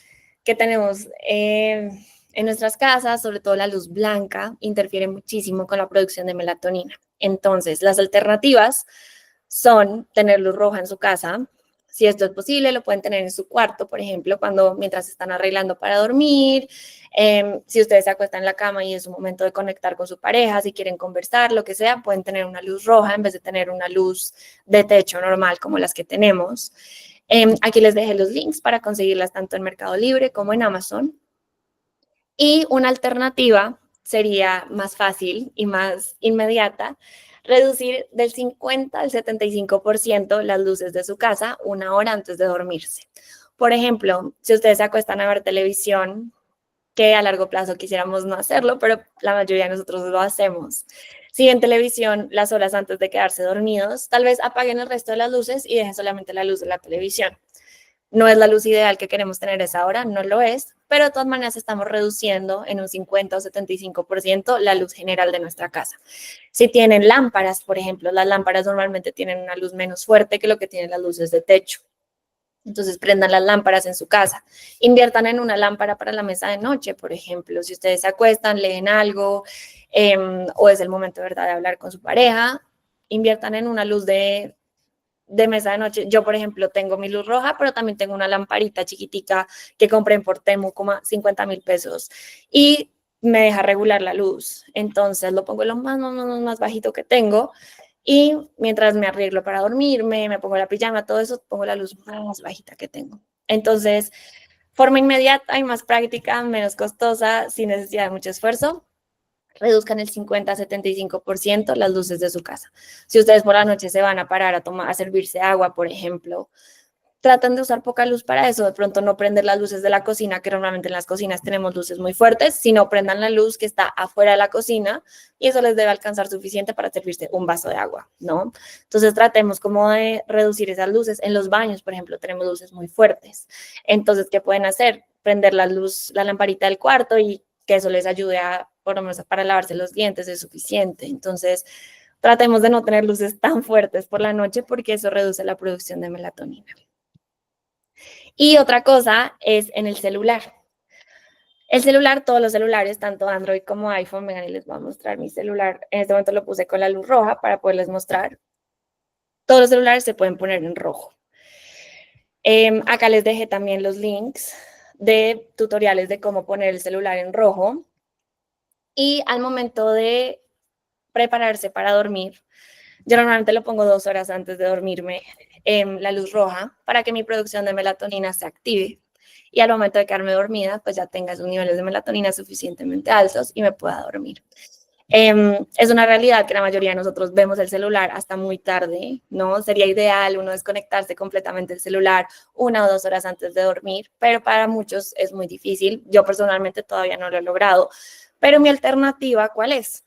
que tenemos en nuestras casas, sobre todo la luz blanca, interfiere muchísimo con la producción de melatonina. Entonces, las alternativas son tener luz roja en su casa. Si esto es posible, lo pueden tener en su cuarto, por ejemplo, mientras están arreglando para dormir. Si ustedes se acuestan en la cama y es un momento de conectar con su pareja, si quieren conversar, lo que sea, pueden tener una luz roja en vez de tener una luz de techo normal como las que tenemos. Aquí les dejé los links para conseguirlas tanto en Mercado Libre como en Amazon. Y una alternativa sería más fácil y más inmediata, reducir del 50 al 75% las luces de su casa 1 hora antes de dormirse. Por ejemplo, si ustedes se acuestan a ver televisión, que a largo plazo quisiéramos no hacerlo, pero la mayoría de nosotros lo hacemos. Si ven televisión las horas antes de quedarse dormidos, tal vez apaguen el resto de las luces y dejen solamente la luz de la televisión. No es la luz ideal que queremos tener a esa hora, no lo es, pero de todas maneras estamos reduciendo en un 50 o 75% la luz general de nuestra casa. Si tienen lámparas, por ejemplo, las lámparas normalmente tienen una luz menos fuerte que lo que tienen las luces de techo. Entonces prendan las lámparas en su casa. Inviertan en una lámpara para la mesa de noche, por ejemplo. Si ustedes se acuestan, leen algo o es el momento, ¿verdad?, de hablar con su pareja, inviertan en una luz de mesa de noche. Yo, por ejemplo, tengo mi luz roja, pero también tengo una lamparita chiquitica que compré en Temu como 50,000 pesos y me deja regular la luz. Entonces lo pongo lo más bajito que tengo y mientras me arreglo para dormirme, me pongo la pijama, todo eso, pongo la luz más bajita que tengo. Entonces, forma inmediata y más práctica, menos costosa, sin necesidad de mucho esfuerzo. Reduzcan el 50-75% las luces de su casa. Si ustedes por la noche se van a parar a servirse agua, por ejemplo, tratan de usar poca luz para eso. De pronto no prender las luces de la cocina, que normalmente en las cocinas tenemos luces muy fuertes, sino prendan la luz que está afuera de la cocina y eso les debe alcanzar suficiente para servirse un vaso de agua, ¿no? Entonces tratemos como de reducir esas luces. En los baños, por ejemplo, tenemos luces muy fuertes. Entonces, ¿qué pueden hacer? Prender la lamparita del cuarto y que eso les ayude por lo menos para lavarse los dientes, es suficiente. Entonces, tratemos de no tener luces tan fuertes por la noche porque eso reduce la producción de melatonina. Y otra cosa es en el celular. El celular, todos los celulares, tanto Android como iPhone, vengan y les voy a mostrar mi celular. En este momento lo puse con la luz roja para poderles mostrar. Todos los celulares se pueden poner en rojo. Acá les dejé también los links de tutoriales de cómo poner el celular en rojo. Y al momento de prepararse para dormir, yo normalmente lo pongo 2 horas antes de dormirme en la luz roja para que mi producción de melatonina se active y al momento de quedarme dormida, pues ya tenga sus niveles de melatonina suficientemente altos y me pueda dormir. Es una realidad que la mayoría de nosotros vemos el celular hasta muy tarde, ¿no? Sería ideal uno desconectarse completamente del celular 1 o 2 horas antes de dormir, pero para muchos es muy difícil. Yo personalmente todavía no lo he logrado. Pero mi alternativa, ¿cuál es?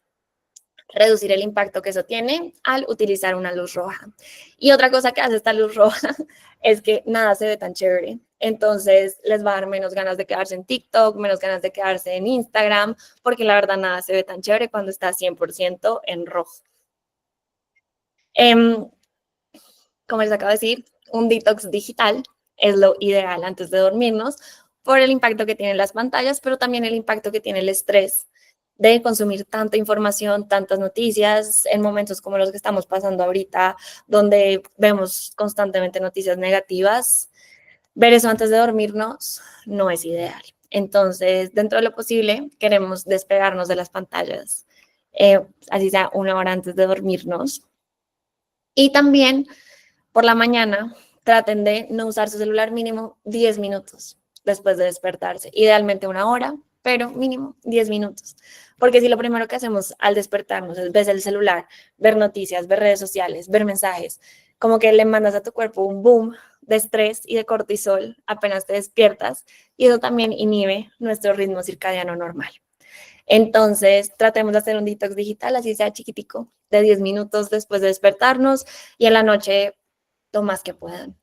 reducir el impacto que eso tiene al utilizar una luz roja. Y otra cosa que hace esta luz roja es que nada se ve tan chévere. Entonces les va a dar menos ganas de quedarse en TikTok, menos ganas de quedarse en Instagram, porque la verdad nada se ve tan chévere cuando está 100% en rojo. Como les acabo de decir, un detox digital es lo ideal antes de dormirnos por el impacto que tienen las pantallas, pero también el impacto que tiene el estrés de consumir tanta información, tantas noticias en momentos como los que estamos pasando ahorita, donde vemos constantemente noticias negativas. Ver eso antes de dormirnos no es ideal. Entonces, dentro de lo posible, queremos despegarnos de las pantallas, así sea 1 hora antes de dormirnos. Y también por la mañana, traten de no usar su celular mínimo 10 minutos después de despertarse. Idealmente 1 hora, pero mínimo 10 minutos. Porque si lo primero que hacemos al despertarnos es ver el celular, ver noticias, ver redes sociales, ver mensajes, como que le mandas a tu cuerpo un boom de estrés y de cortisol apenas te despiertas, y eso también inhibe nuestro ritmo circadiano normal. Entonces, tratemos de hacer un detox digital, así sea chiquitico, de 10 minutos después de despertarnos, y en la noche lo más que puedan.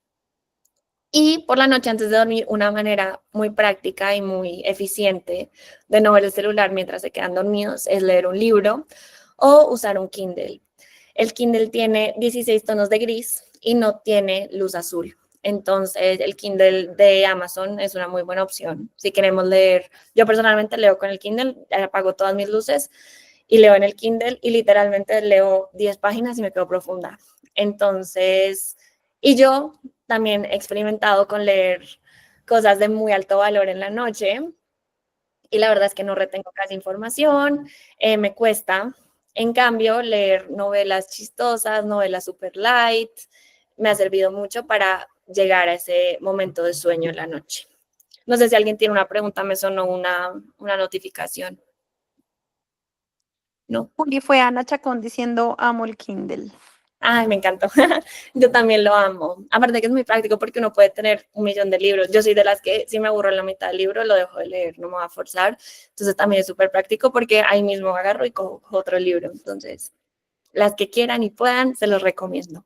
Y por la noche antes de dormir, una manera muy práctica y muy eficiente de no ver el celular mientras se quedan dormidos es leer un libro o usar un Kindle. El Kindle tiene 16 tonos de gris y no tiene luz azul. Entonces, el Kindle de Amazon es una muy buena opción. Si queremos leer, yo personalmente leo con el Kindle, apago todas mis luces y leo en el Kindle y literalmente leo 10 páginas y me quedo profunda. Entonces, y yo también he experimentado con leer cosas de muy alto valor en la noche y la verdad es que no retengo casi información, me cuesta. En cambio, leer novelas chistosas, novelas super light, me ha servido mucho para llegar a ese momento de sueño en la noche. No sé si alguien tiene una pregunta, me sonó una notificación. No. Juli, fue Ana Chacón diciendo amo el Kindle. Ay, me encantó. Yo también lo amo. Aparte que es muy práctico porque uno puede tener 1 millón de libros. Yo soy de las que si me aburro en la mitad del libro, lo dejo de leer, no me va a forzar. Entonces también es súper práctico porque ahí mismo agarro y cojo otro libro. Entonces, las que quieran y puedan, se los recomiendo.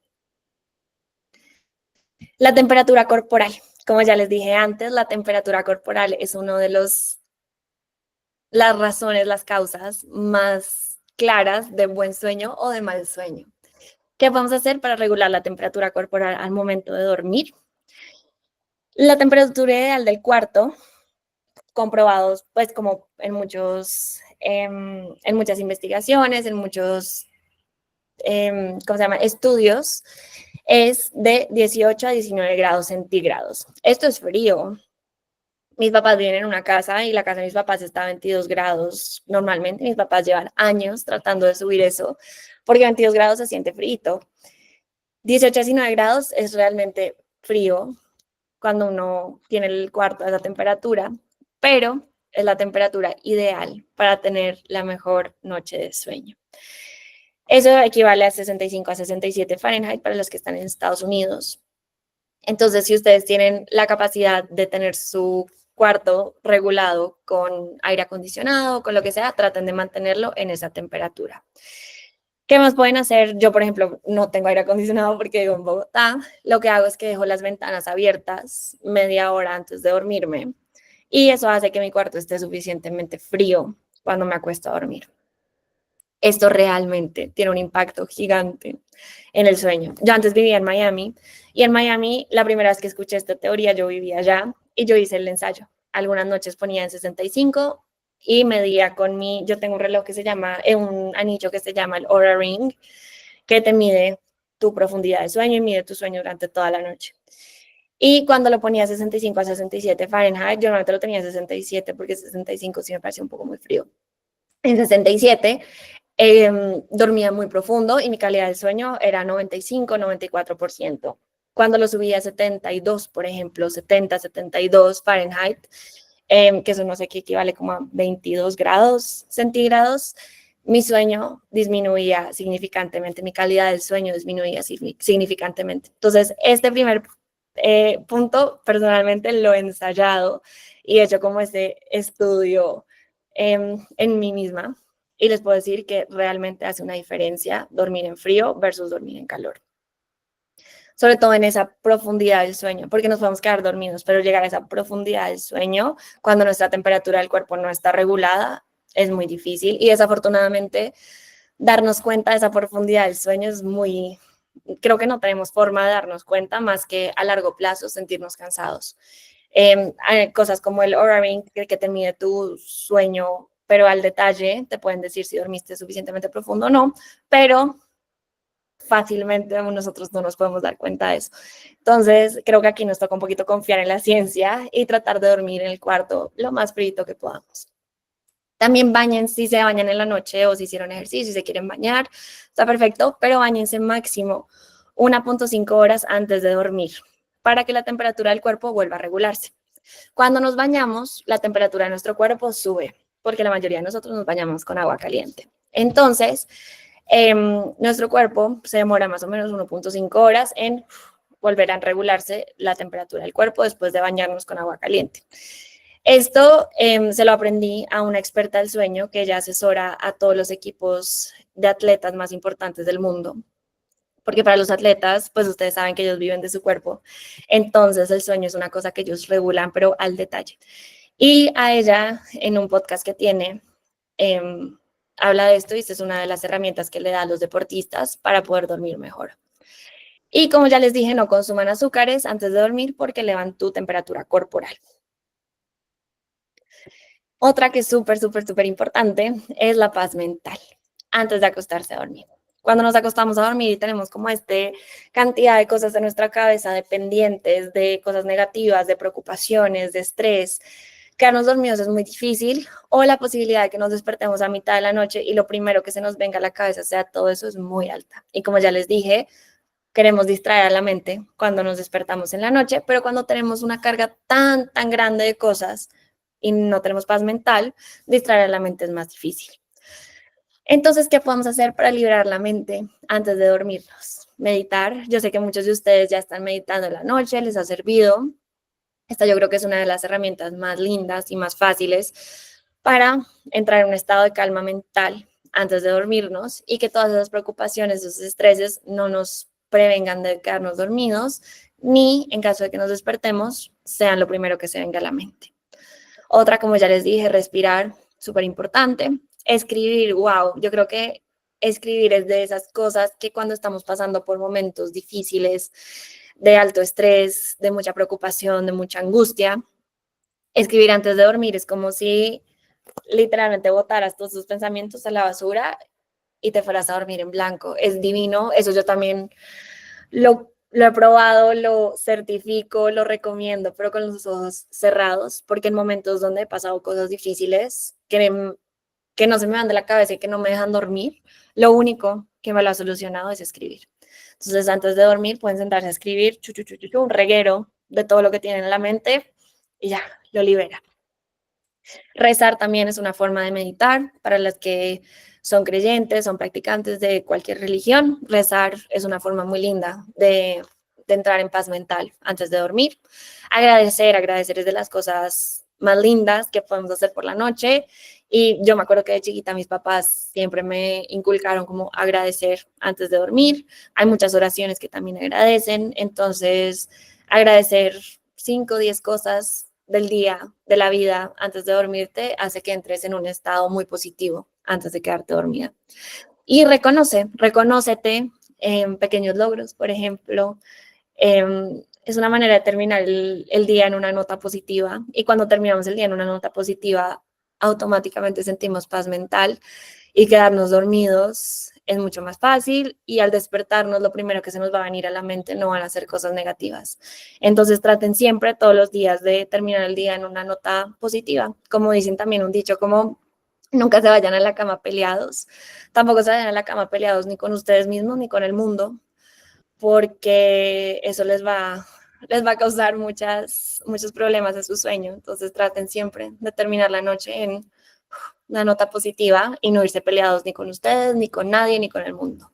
La temperatura corporal. Como ya les dije antes, la temperatura corporal es uno de las razones, las causas más claras de buen sueño o de mal sueño. ¿Qué vamos a hacer para regular la temperatura corporal al momento de dormir? La temperatura ideal del cuarto, comprobados pues como en muchas investigaciones, en muchos estudios, es de 18 a 19 grados centígrados. Esto es frío. Mis papás viven en una casa y la casa de mis papás está a 22 grados normalmente. Mis papás llevan años tratando de subir eso porque 22 grados se siente frío. 18 a 19 grados es realmente frío cuando uno tiene el cuarto a esa temperatura, pero es la temperatura ideal para tener la mejor noche de sueño. Eso equivale a 65 a 67 Fahrenheit para los que están en Estados Unidos. Entonces, si ustedes tienen la capacidad de tener su cuarto regulado con aire acondicionado, con lo que sea, traten de mantenerlo en esa temperatura. ¿Qué más pueden hacer? Yo, por ejemplo, no tengo aire acondicionado porque vivo en Bogotá. Lo que hago es que dejo las ventanas abiertas media hora antes de dormirme y eso hace que mi cuarto esté suficientemente frío cuando me acuesto a dormir. Esto realmente tiene un impacto gigante en el sueño. Yo antes vivía en Miami y en Miami la primera vez que escuché esta teoría yo vivía allá y yo hice el ensayo. Algunas noches ponía en 65 y medía con yo tengo un reloj que se llama, un anillo que se llama el Oura Ring, que te mide tu profundidad de sueño y mide tu sueño durante toda la noche. Y cuando lo ponía 65 a 67 Fahrenheit, yo normalmente lo tenía 67 porque 65 sí me parecía un poco muy frío. En 67 dormía muy profundo y mi calidad de sueño era 95, 94%. Cuando lo subía a 72, por ejemplo, 70, 72 Fahrenheit, que eso no sé qué equivale como a 22 grados centígrados, mi sueño disminuía significantemente, mi calidad del sueño disminuía significantemente. Entonces, este primer punto, personalmente lo he ensayado y he hecho como ese estudio en mí misma. Y les puedo decir que realmente hace una diferencia dormir en frío versus dormir en calor. Sobre todo en esa profundidad del sueño, porque nos podemos quedar dormidos, pero llegar a esa profundidad del sueño, cuando nuestra temperatura del cuerpo no está regulada, es muy difícil. Y desafortunadamente, darnos cuenta de esa profundidad del sueño es muy, creo que no tenemos forma de darnos cuenta más que a largo plazo sentirnos cansados. Hay cosas como el Oura Ring que te mide tu sueño, pero al detalle te pueden decir si dormiste suficientemente profundo o no, pero fácilmente nosotros no nos podemos dar cuenta de eso. Entonces, creo que aquí nos toca un poquito confiar en la ciencia y tratar de dormir en el cuarto lo más frío que podamos. También bañen si se bañan en la noche o si hicieron ejercicio, si se quieren bañar, está perfecto, pero bañense máximo 1.5 horas antes de dormir para que la temperatura del cuerpo vuelva a regularse. Cuando nos bañamos, la temperatura de nuestro cuerpo sube, porque la mayoría de nosotros nos bañamos con agua caliente. Entonces, nuestro cuerpo se demora más o menos 1.5 horas en volver a regularse la temperatura del cuerpo después de bañarnos con agua caliente. Esto se lo aprendí a una experta del sueño que ella asesora a todos los equipos de atletas más importantes del mundo. Porque para los atletas, pues ustedes saben que ellos viven de su cuerpo. Entonces el sueño es una cosa que ellos regulan, pero al detalle. Y a ella, en un podcast que tiene, habla de esto y esta es una de las herramientas que le da a los deportistas para poder dormir mejor. Y como ya les dije, no consuman azúcares antes de dormir porque elevan tu temperatura corporal. Otra que es súper, súper, súper importante es la paz mental antes de acostarse a dormir. Cuando nos acostamos a dormir y tenemos como cantidad de cosas en nuestra cabeza, de pendientes, de cosas negativas, de preocupaciones, de estrés, quedarnos dormidos es muy difícil, o la posibilidad de que nos despertemos a mitad de la noche y lo primero que se nos venga a la cabeza sea todo eso es muy alta. Y como ya les dije, queremos distraer a la mente cuando nos despertamos en la noche, pero cuando tenemos una carga tan, tan grande de cosas y no tenemos paz mental, distraer a la mente es más difícil. Entonces, ¿qué podemos hacer para liberar la mente antes de dormirnos? Meditar. Yo sé que muchos de ustedes ya están meditando en la noche, les ha servido. Esta yo creo que es una de las herramientas más lindas y más fáciles para entrar en un estado de calma mental antes de dormirnos y que todas esas preocupaciones, esos estreses no nos prevengan de quedarnos dormidos, ni en caso de que nos despertemos, sean lo primero que se venga a la mente. Otra, como ya les dije, respirar, súper importante. Escribir, wow, yo creo que escribir es de esas cosas que cuando estamos pasando por momentos difíciles, de alto estrés, de mucha preocupación, de mucha angustia, escribir antes de dormir es como si literalmente botaras todos tus pensamientos a la basura y te fueras a dormir en blanco. Es divino, eso yo también lo he probado, lo certifico, lo recomiendo, pero con los ojos cerrados, porque en momentos donde he pasado cosas difíciles que no se me van de la cabeza y que no me dejan dormir, lo único que me lo ha solucionado es escribir. Entonces, antes de dormir, pueden sentarse a escribir un reguero de todo lo que tienen en la mente y ya, lo libera. Rezar también es una forma de meditar para las que son creyentes, son practicantes de cualquier religión. Rezar es una forma muy linda de entrar en paz mental antes de dormir. Agradecer es de las cosas más lindas que podemos hacer por la noche. Y yo me acuerdo que de chiquita mis papás siempre me inculcaron como agradecer antes de dormir. Hay muchas oraciones que también agradecen. Entonces, agradecer 5 o 10 cosas del día, de la vida, antes de dormirte, hace que entres en un estado muy positivo antes de quedarte dormida. Y reconócete en pequeños logros, por ejemplo. Es una manera de terminar el día en una nota positiva. Y cuando terminamos el día en una nota positiva, automáticamente sentimos paz mental y quedarnos dormidos es mucho más fácil y al despertarnos lo primero que se nos va a venir a la mente no van a ser cosas negativas. Entonces traten siempre todos los días de terminar el día en una nota positiva. Como dicen también un dicho como nunca se vayan a la cama peleados, tampoco se vayan a la cama peleados ni con ustedes mismos ni con el mundo, porque eso les va a causar muchos problemas en su sueño. Entonces traten siempre de terminar la noche en una nota positiva y no irse peleados ni con ustedes, ni con nadie, ni con el mundo.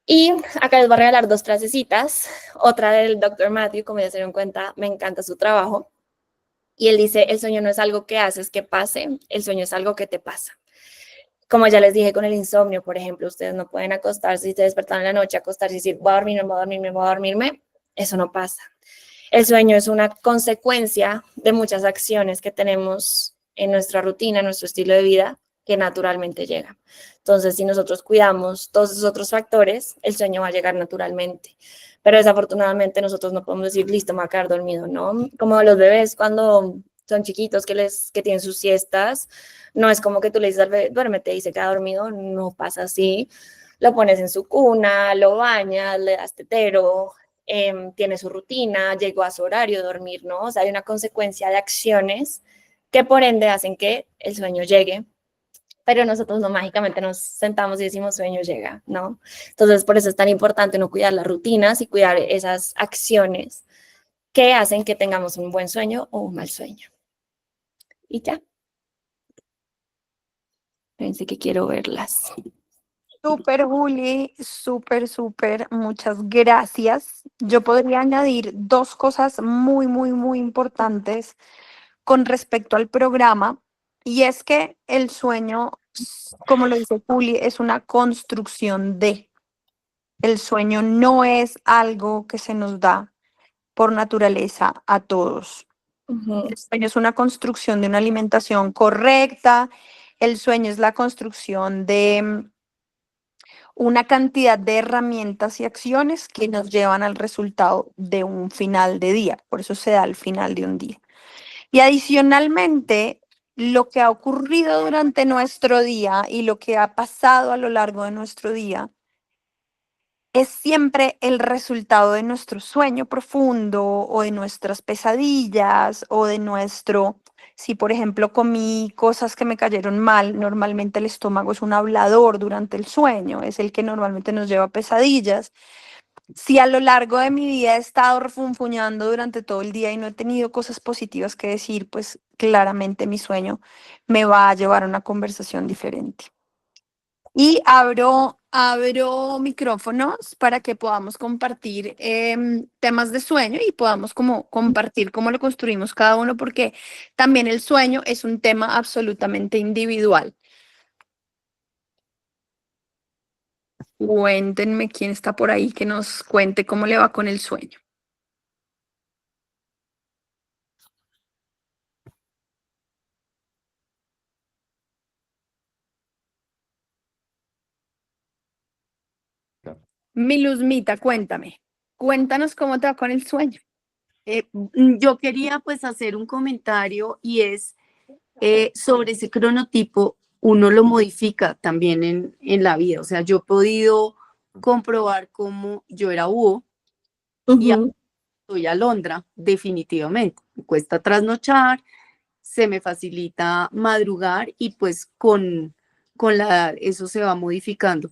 Y acá les voy a regalar 2 frasecitas. Otra del Dr. Matthew, como ya se dieron cuenta, me encanta su trabajo. Y él dice, el sueño no es algo que haces que pase, el sueño es algo que te pasa. Como ya les dije con el insomnio, por ejemplo, ustedes no pueden acostarse y se despertan en la noche, acostarse y decir, voy a dormirme, voy a dormirme, voy a dormirme. Eso no pasa. El sueño es una consecuencia de muchas acciones que tenemos en nuestra rutina, en nuestro estilo de vida, que naturalmente llega. Entonces, si nosotros cuidamos todos esos otros factores, el sueño va a llegar naturalmente. Pero desafortunadamente nosotros no podemos decir, listo, me voy a quedar dormido, ¿no? Como los bebés cuando son chiquitos que tienen sus siestas, no es como que tú le dices al bebé, duérmete y se queda dormido, no pasa así. Lo pones en su cuna, lo bañas, le das tetero, tiene su rutina, llegó a su horario de dormir, ¿no? O sea, hay una consecuencia de acciones que por ende hacen que el sueño llegue, pero nosotros no mágicamente nos sentamos y decimos sueño llega, ¿no? Entonces, por eso es tan importante no cuidar las rutinas y cuidar esas acciones que hacen que tengamos un buen sueño o un mal sueño. Y ya. Pensé que quiero verlas. Súper, Juli, súper, súper, muchas gracias. Yo podría añadir dos cosas muy, muy, muy importantes con respecto al programa, y es que el sueño, como lo dice Juli, es una construcción de. El sueño no es algo que se nos da por naturaleza a todos. El sueño es una construcción de una alimentación correcta, el sueño es la construcción de una cantidad de herramientas y acciones que nos llevan al resultado de un final de día. Por eso se da el final de un día. Y adicionalmente, lo que ha ocurrido durante nuestro día y lo que ha pasado a lo largo de nuestro día es siempre el resultado de nuestro sueño profundo o de nuestras pesadillas o de nuestro, si por ejemplo comí cosas que me cayeron mal, normalmente el estómago es un hablador durante el sueño, es el que normalmente nos lleva a pesadillas. Si a lo largo de mi vida he estado refunfuñando durante todo el día y no he tenido cosas positivas que decir, pues claramente mi sueño me va a llevar a una conversación diferente. Y abro micrófonos para que podamos compartir temas de sueño y podamos como compartir cómo lo construimos cada uno, porque también el sueño es un tema absolutamente individual. Cuéntenme quién está por ahí que nos cuente cómo le va con el sueño. Mi Luzmita, cuéntame. Cuéntanos cómo te va con el sueño. Yo quería pues hacer un comentario y es sobre ese cronotipo, uno lo modifica también en la vida. O sea, yo he podido comprobar cómo yo era búho y ahora soy alondra, definitivamente. Me cuesta trasnochar, se me facilita madrugar y pues con la edad eso se va modificando.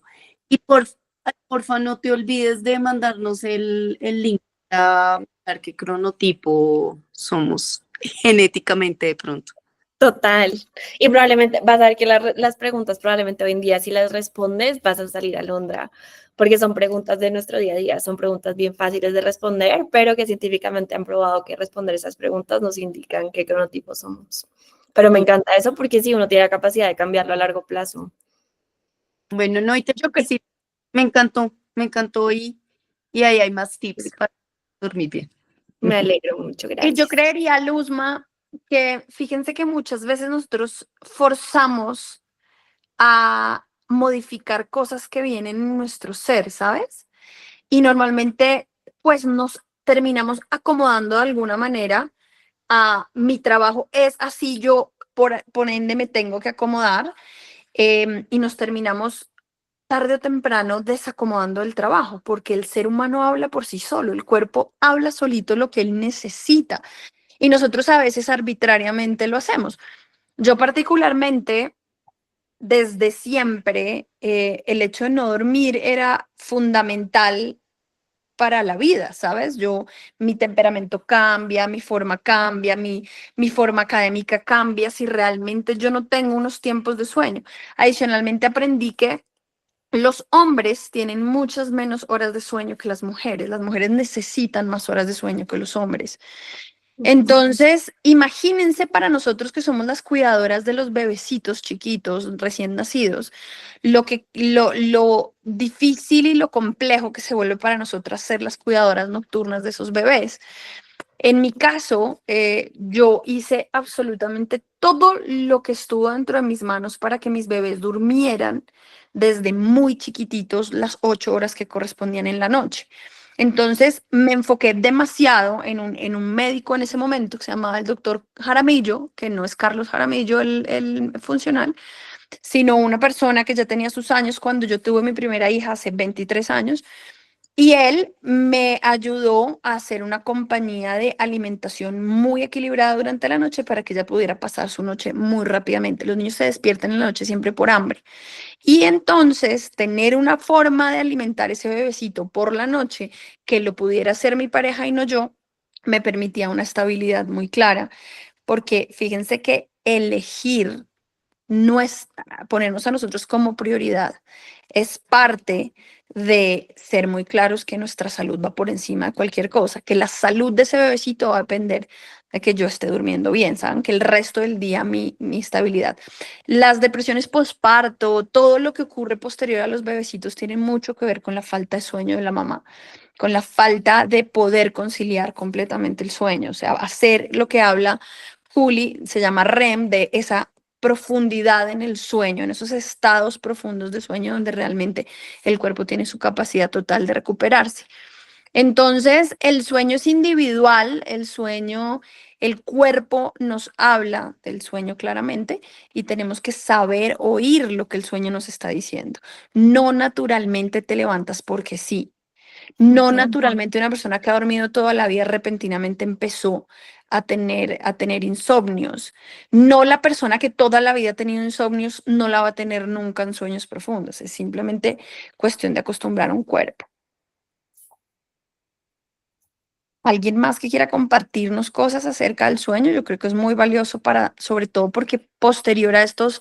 Y porfa, no te olvides de mandarnos el link a ver qué cronotipo somos genéticamente de pronto. Total. Y probablemente vas a ver que las preguntas probablemente hoy en día, si las respondes, vas a salir a Londra, porque son preguntas de nuestro día a día, son preguntas bien fáciles de responder, pero que científicamente han probado que responder esas preguntas nos indican qué cronotipo somos. Pero me encanta eso porque sí, uno tiene la capacidad de cambiarlo a largo plazo. Bueno, no, y te digo que sí, me encantó y ahí hay más tips para dormir bien. Me alegro mucho, Y gracias. yo creería, Luzma, que fíjense que muchas veces nosotros forzamos a modificar cosas que vienen en nuestro ser, ¿sabes? Y normalmente, pues nos terminamos acomodando de alguna manera a mi trabajo es así, yo por ende me tengo que acomodar, y nos terminamos tarde o temprano desacomodando del trabajo, porque el ser humano habla por sí solo, el cuerpo habla solito lo que él necesita y nosotros a veces arbitrariamente lo hacemos. Yo particularmente, desde siempre, el hecho de no dormir era fundamental para la vida, ¿sabes? Mi temperamento cambia, mi forma cambia, mi forma académica cambia si realmente yo no tengo unos tiempos de sueño. Adicionalmente aprendí que los hombres tienen muchas menos horas de sueño que las mujeres. Las mujeres necesitan más horas de sueño que los hombres. Entonces, imagínense para nosotros que somos las cuidadoras de los bebecitos chiquitos, recién nacidos, lo difícil y lo complejo que se vuelve para nosotras ser las cuidadoras nocturnas de esos bebés. En mi caso, yo hice absolutamente todo lo que estuvo dentro de mis manos para que mis bebés durmieran desde muy chiquititos las 8 horas que correspondían en la noche. Entonces me enfoqué demasiado en un médico en ese momento que se llamaba el doctor Jaramillo, que no es Carlos Jaramillo, el funcional, sino una persona que ya tenía sus años cuando yo tuve mi primera hija hace 23 años. Y él me ayudó a hacer una compañía de alimentación muy equilibrada durante la noche para que ella pudiera pasar su noche muy rápidamente. Los niños se despiertan en la noche siempre por hambre. Y entonces tener una forma de alimentar ese bebecito por la noche que lo pudiera hacer mi pareja y no yo, me permitía una estabilidad muy clara, porque fíjense que elegir ponernos a nosotros como prioridad es parte de ser muy claros que nuestra salud va por encima de cualquier cosa, que la salud de ese bebecito va a depender de que yo esté durmiendo bien, ¿saben? Que el resto del día mi estabilidad. Las depresiones postparto, todo lo que ocurre posterior a los bebecitos tiene mucho que ver con la falta de sueño de la mamá, con la falta de poder conciliar completamente el sueño, o sea, hacer lo que habla Juli, se llama REM, de esa profundidad en el sueño, en esos estados profundos de sueño donde realmente el cuerpo tiene su capacidad total de recuperarse. Entonces, el sueño es individual, el cuerpo nos habla del sueño claramente y tenemos que saber oír lo que el sueño nos está diciendo. No naturalmente te levantas porque sí. No naturalmente una persona que ha dormido toda la vida repentinamente empezó a tener insomnios. No la persona que toda la vida ha tenido insomnios no la va a tener nunca en sueños profundos. Es simplemente cuestión de acostumbrar a un cuerpo. ¿Alguien más que quiera compartirnos cosas acerca del sueño? Yo creo que es muy valioso sobre todo porque posterior a estas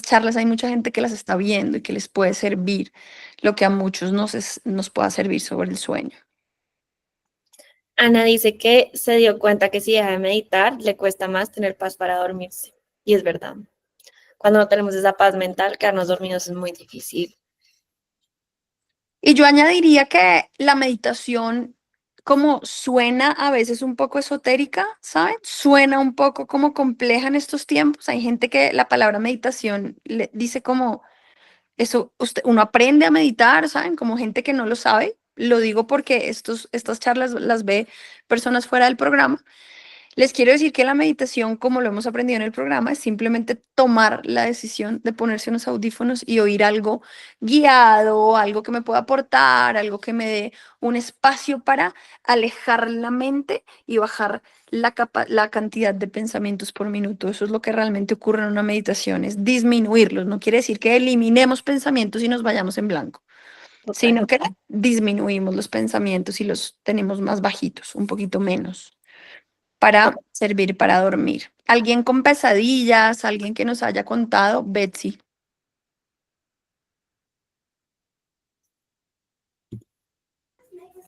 charlas hay mucha gente que las está viendo y que les puede servir lo que a muchos nos pueda servir sobre el sueño. Ana dice que se dio cuenta que si deja de meditar, le cuesta más tener paz para dormirse. Y es verdad. Cuando no tenemos esa paz mental, quedarnos dormidos es muy difícil. Y yo añadiría que la meditación, como suena a veces un poco esotérica, ¿saben? Suena un poco como compleja en estos tiempos. Hay gente que la palabra meditación le dice como eso, uno aprende a meditar, ¿saben? Como gente que no lo sabe. Lo digo porque estas charlas las ve personas fuera del programa. Les quiero decir que la meditación, como lo hemos aprendido en el programa, es simplemente tomar la decisión de ponerse unos audífonos y oír algo guiado, algo que me pueda aportar, algo que me dé un espacio para alejar la mente y bajar la cantidad de pensamientos por minuto. Eso es lo que realmente ocurre en una meditación, es disminuirlos. No quiere decir que eliminemos pensamientos y nos vayamos en blanco, sino que disminuimos los pensamientos y los tenemos más bajitos, un poquito menos para servir para dormir. ¿Alguien con pesadillas? ¿Alguien que nos haya contado? Betsy.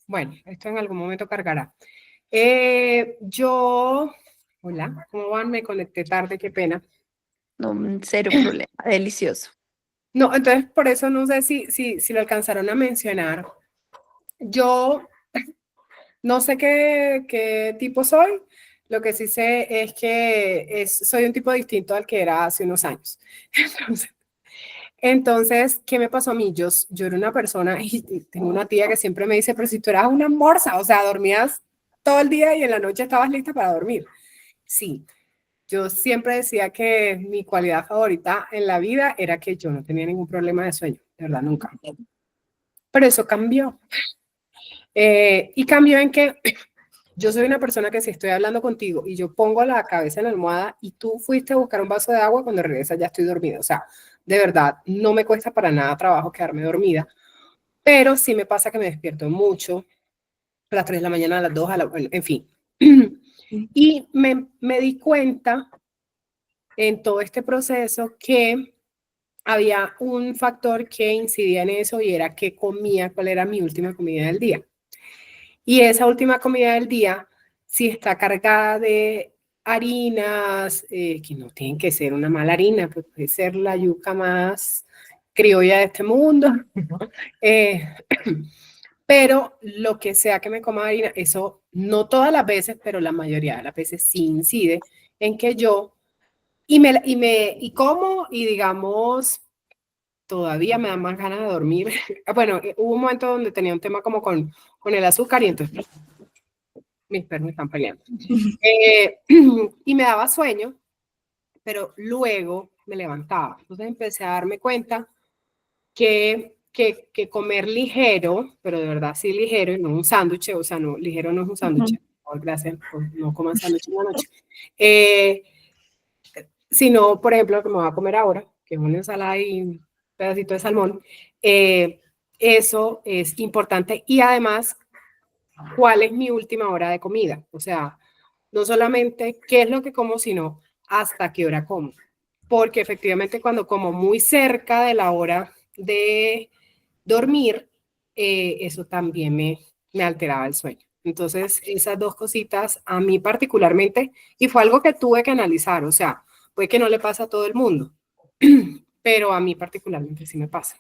Bueno, esto en algún momento cargará. Hola, ¿cómo van? Me conecté tarde, qué pena. No, cero problema, delicioso. No, entonces por eso no sé si lo alcanzaron a mencionar. Yo no sé qué tipo soy, lo que sí sé es que soy un tipo distinto al que era hace unos años. Entonces, ¿qué me pasó a mí? Yo era una persona, y tengo una tía que siempre me dice, pero si tú eras una morsa, o sea, dormías todo el día y en la noche estabas lista para dormir. Sí, yo siempre decía que mi cualidad favorita en la vida era que yo no tenía ningún problema de sueño, de verdad, nunca. Pero eso cambió. Y cambió en que yo soy una persona que si estoy hablando contigo y yo pongo la cabeza en la almohada y tú fuiste a buscar un vaso de agua, cuando regresas ya estoy dormida. O sea, de verdad, no me cuesta para nada trabajo quedarme dormida, pero sí me pasa que me despierto mucho, a las 3 de la mañana, a las 2, bueno, en fin. Y me di cuenta en todo este proceso que había un factor que incidía en eso y era qué comía, cuál era mi última comida del día. Y esa última comida del día si está cargada de harinas, que no tienen que ser una mala harina, pues puede ser la yuca más criolla de este mundo. Eh, pero lo que sea que me coma harina, eso no todas las veces, pero la mayoría de las veces sí incide en que yo, y como, y digamos, todavía me da más ganas de dormir. Bueno, hubo un momento donde tenía un tema como con el azúcar y entonces mis perros están peleando. Y me daba sueño, pero luego me levantaba. Entonces empecé a darme cuenta que comer ligero, pero de verdad sí ligero, y no un sándwich, o sea, no, ligero no es un sándwich. Oh, gracias, no coman sándwich en la noche. Sino, por ejemplo, lo que me voy a comer ahora, que es una ensalada y un pedacito de salmón, eso es importante. Y además, ¿cuál es mi última hora de comida? O sea, no solamente qué es lo que como, sino hasta qué hora como. Porque efectivamente cuando como muy cerca de la hora de dormir, eso también me alteraba el sueño. Entonces, esas dos cositas a mí particularmente, y fue algo que tuve que analizar, o sea, puede que no le pasa a todo el mundo, pero a mí particularmente sí me pasa.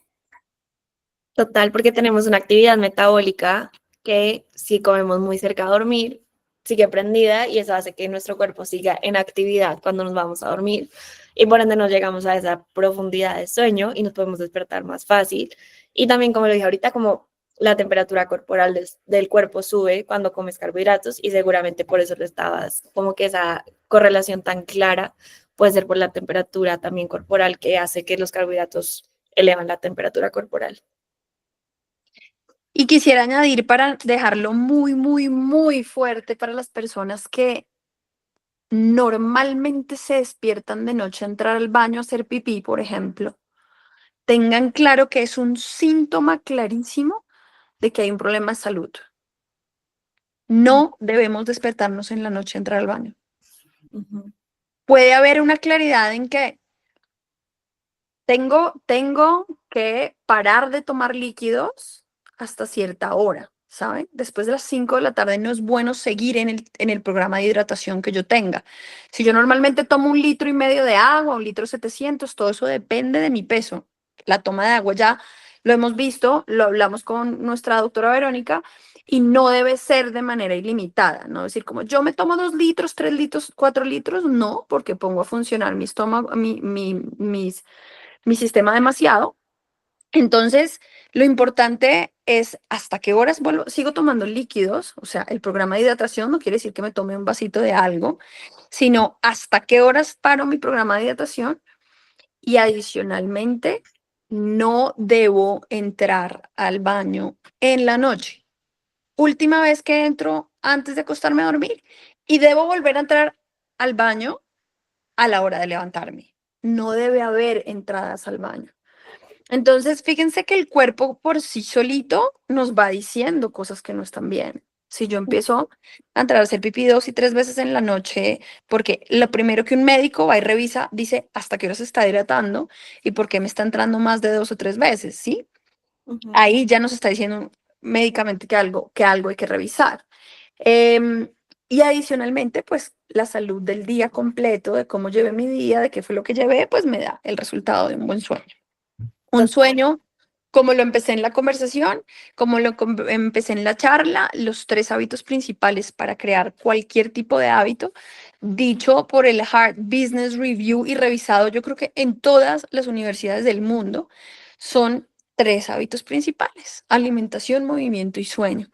Total, porque tenemos una actividad metabólica que si comemos muy cerca a dormir, sigue prendida y eso hace que nuestro cuerpo siga en actividad cuando nos vamos a dormir y por ende no llegamos a esa profundidad de sueño y nos podemos despertar más fácil. Y también, como lo dije ahorita, como la temperatura corporal del cuerpo sube cuando comes carbohidratos y seguramente por eso lo estabas, como que esa correlación tan clara puede ser por la temperatura también corporal que hace que los carbohidratos elevan la temperatura corporal. Y quisiera añadir para dejarlo muy, muy, muy fuerte para las personas que normalmente se despiertan de noche a entrar al baño a hacer pipí, por ejemplo. Tengan claro que es un síntoma clarísimo de que hay un problema de salud. No debemos despertarnos en la noche a entrar al baño. Puede haber una claridad en que tengo que parar de tomar líquidos hasta cierta hora, ¿saben? Después de las 5 de la tarde no es bueno seguir en el programa de hidratación que yo tenga. Si yo normalmente tomo 1,5 litros de agua, 1,700 litros, todo eso depende de mi peso. La toma de agua ya lo hemos visto, lo hablamos con nuestra doctora Verónica, y no debe ser de manera ilimitada, no decir como yo me tomo 2 litros, 3 litros, 4 litros, no, porque pongo a funcionar mi estómago, mi sistema demasiado. Entonces, lo importante es hasta qué horas sigo tomando líquidos, o sea, el programa de hidratación no quiere decir que me tome un vasito de algo, sino hasta qué horas paro mi programa de hidratación y adicionalmente no debo entrar al baño en la noche. Última vez que entro antes de acostarme a dormir y debo volver a entrar al baño a la hora de levantarme. No debe haber entradas al baño. Entonces, fíjense que el cuerpo por sí solito nos va diciendo cosas que no están bien. Si yo empiezo a entrar a hacer pipí 2 y 3 veces en la noche, porque lo primero que un médico va y revisa, dice hasta qué hora se está hidratando y por qué me está entrando más de 2 o 3 veces, ¿sí? Ahí ya nos está diciendo médicamente que algo hay que revisar. Y adicionalmente, pues la salud del día completo, de cómo llevé mi día, de qué fue lo que llevé, pues me da el resultado de un buen sueño. Un sueño, como lo empecé en la conversación, como lo empecé en la charla, los 3 hábitos principales para crear cualquier tipo de hábito, dicho por el Harvard Business Review y revisado yo creo que en todas las universidades del mundo, son 3 hábitos principales: alimentación, movimiento y sueño.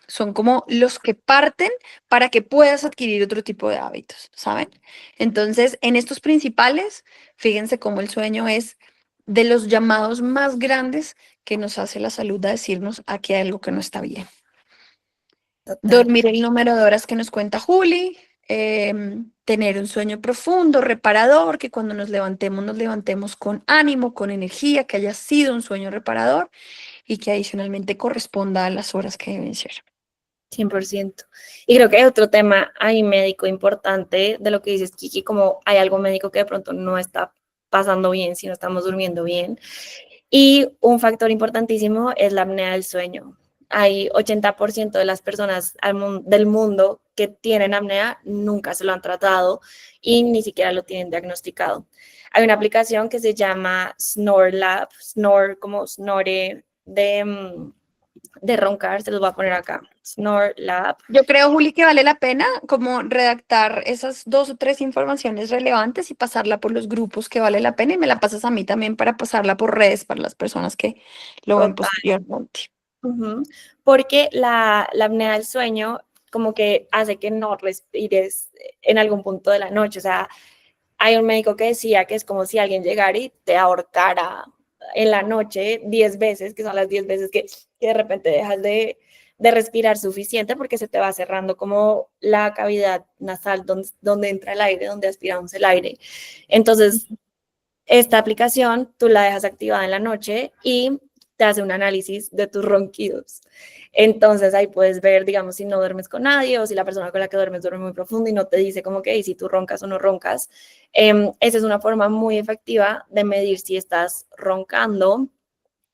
Son como los que parten para que puedas adquirir otro tipo de hábitos, ¿saben? Entonces, en estos principales, fíjense cómo el sueño es de los llamados más grandes que nos hace la salud a decirnos aquí hay algo que no está bien. Total. Dormir el número de horas que nos cuenta Juli, tener un sueño profundo, reparador, que cuando nos levantemos con ánimo, con energía, que haya sido un sueño reparador y que adicionalmente corresponda a las horas que deben ser. 100%. Y creo que hay otro tema ahí médico importante de lo que dices, Kiki, como hay algo médico que de pronto no está pasando bien si no estamos durmiendo bien. Y un factor importantísimo es la apnea del sueño. hay 80% de las personas del mundo que tienen apnea nunca se lo han tratado y ni siquiera lo tienen diagnosticado. Hay una aplicación que se llama Snore Lab, Snore como snore de roncar, se los voy a poner acá, Snore Lab. Yo creo, Juli, que vale la pena como redactar esas 2 o 3 informaciones relevantes y pasarla por los grupos que vale la pena y me la pasas a mí también para pasarla por redes para las personas que lo ven Total. posteriormente. Porque la apnea del sueño como que hace que no respires en algún punto de la noche. O sea, hay un médico que decía que es como si alguien llegara y te ahorcara en la noche 10 veces, que son las 10 veces que de repente dejas de respirar suficiente porque se te va cerrando como la cavidad nasal donde entra el aire, donde aspiramos el aire. Entonces, esta aplicación tú la dejas activada en la noche y te hace un análisis de tus ronquidos. Entonces ahí puedes ver, digamos, si no duermes con nadie o si la persona con la que duermes duerme muy profundo y no te dice como que si tú roncas o no roncas. Esa es una forma muy efectiva de medir si estás roncando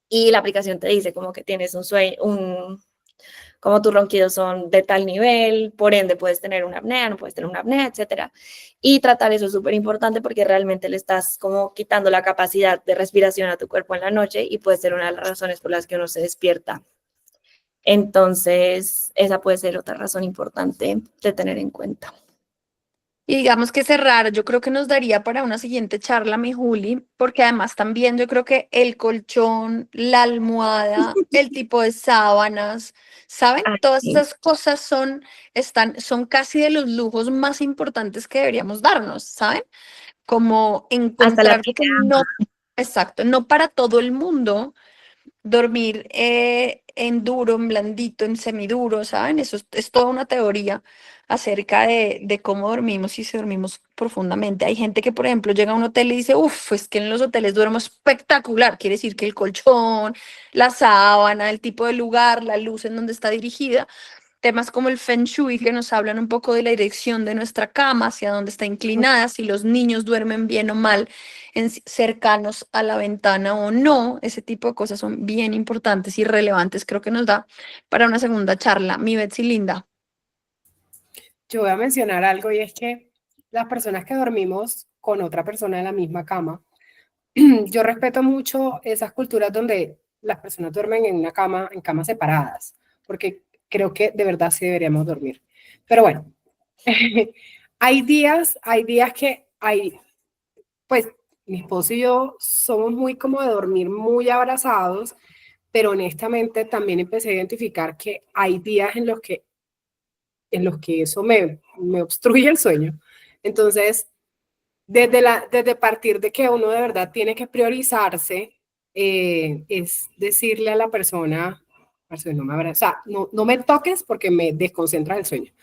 y la aplicación te dice como que tienes un sueño, como tus ronquidos son de tal nivel, por ende puedes tener una apnea, no puedes tener una apnea, etcétera. Y tratar eso es súper importante porque realmente le estás como quitando la capacidad de respiración a tu cuerpo en la noche y puede ser una de las razones por las que uno se despierta. Entonces, esa puede ser otra razón importante de tener en cuenta. Y digamos que cerrar, yo creo que nos daría para una siguiente charla, mi Juli, porque además también yo creo que el colchón, la almohada, el tipo de sábanas, ¿saben? Todas Así, esas cosas son casi de los lujos más importantes que deberíamos darnos, ¿saben? Como hasta la encontrar que pijama. no, exacto, no para todo el mundo dormir en duro, en blandito, en semiduro, ¿saben? Eso es toda una teoría acerca de cómo dormimos y si dormimos profundamente. Hay gente que, por ejemplo, llega a un hotel y dice, uff, es que en los hoteles duermo espectacular. Quiere decir que el colchón, la sábana, el tipo de lugar, la luz en donde está dirigida, temas como el Feng Shui que nos hablan un poco de la dirección de nuestra cama, hacia dónde está inclinada, si los niños duermen bien o mal, cercanos a la ventana o no. Ese tipo de cosas son bien importantes y relevantes. Creo que nos da para una segunda charla. Mi Betsy linda. Yo voy a mencionar algo y es que las personas que dormimos con otra persona en la misma cama, yo respeto mucho esas culturas donde las personas duermen en una cama, en camas separadas, porque creo que de verdad sí deberíamos dormir. Pero bueno, hay días que pues mi esposo y yo somos muy como de dormir muy abrazados, pero honestamente también empecé a identificar que hay días en los que eso me obstruye el sueño. Entonces, desde partir de que uno de verdad tiene que priorizarse, es decirle a la persona, no me o sea, no me toques porque me desconcentra el sueño.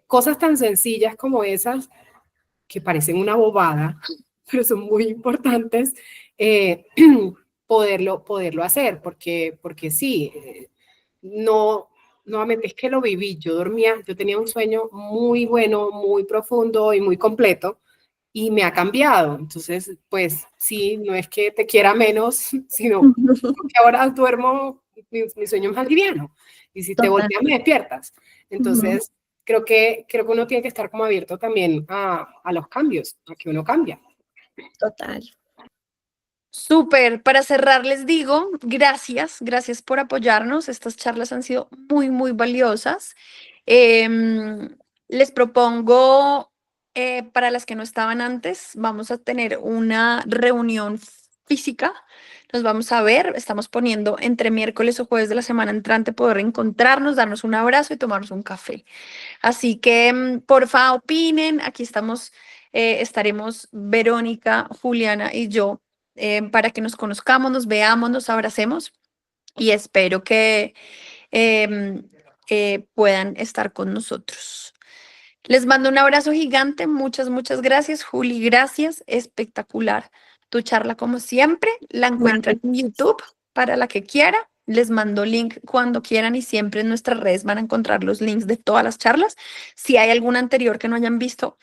Cosas tan sencillas como esas, que parecen una bobada, pero son muy importantes, poderlo hacer, porque sí, no, nuevamente es que lo viví, yo tenía un sueño muy bueno, muy profundo y muy completo, y me ha cambiado. Entonces, pues sí, no es que te quiera menos, sino que ahora duermo, mi sueño es más liviano, y si te Total. volteas me despiertas. Entonces, creo que uno tiene que estar como abierto también a los cambios, a que uno cambia. Total. Súper, para cerrar les digo, gracias por apoyarnos. Estas charlas han sido muy, muy valiosas. Les propongo, para las que no estaban antes, vamos a tener una reunión física. Nos vamos a ver, estamos poniendo entre miércoles o jueves de la semana entrante poder reencontrarnos, darnos un abrazo y tomarnos un café. Así que, porfa, opinen. Aquí estamos, estaremos Verónica, Juliana y yo para que nos conozcamos, nos veamos, nos abracemos y espero que em, puedan estar con nosotros. Les mando un abrazo gigante, muchas gracias, Juli, gracias, espectacular tu charla como siempre. La encuentran en YouTube para la que quiera. Les mando link cuando quieran y siempre en nuestras redes van a encontrar los links de todas las charlas. Si hay alguna anterior que no hayan visto,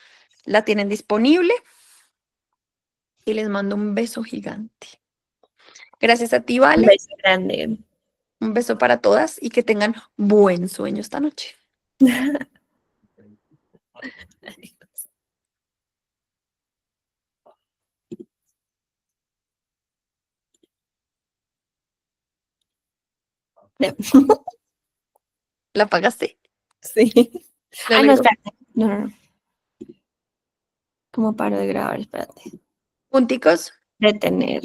la tienen disponible. Y les mando un beso gigante. Gracias a ti, Un Vale. beso grande. Un beso para todas y que tengan buen sueño esta noche. Ya. ¿La apagaste? Sí. Me Ah, no, alegro. espérate. No. ¿Cómo paro de grabar? Espérate. Punticos. Detener.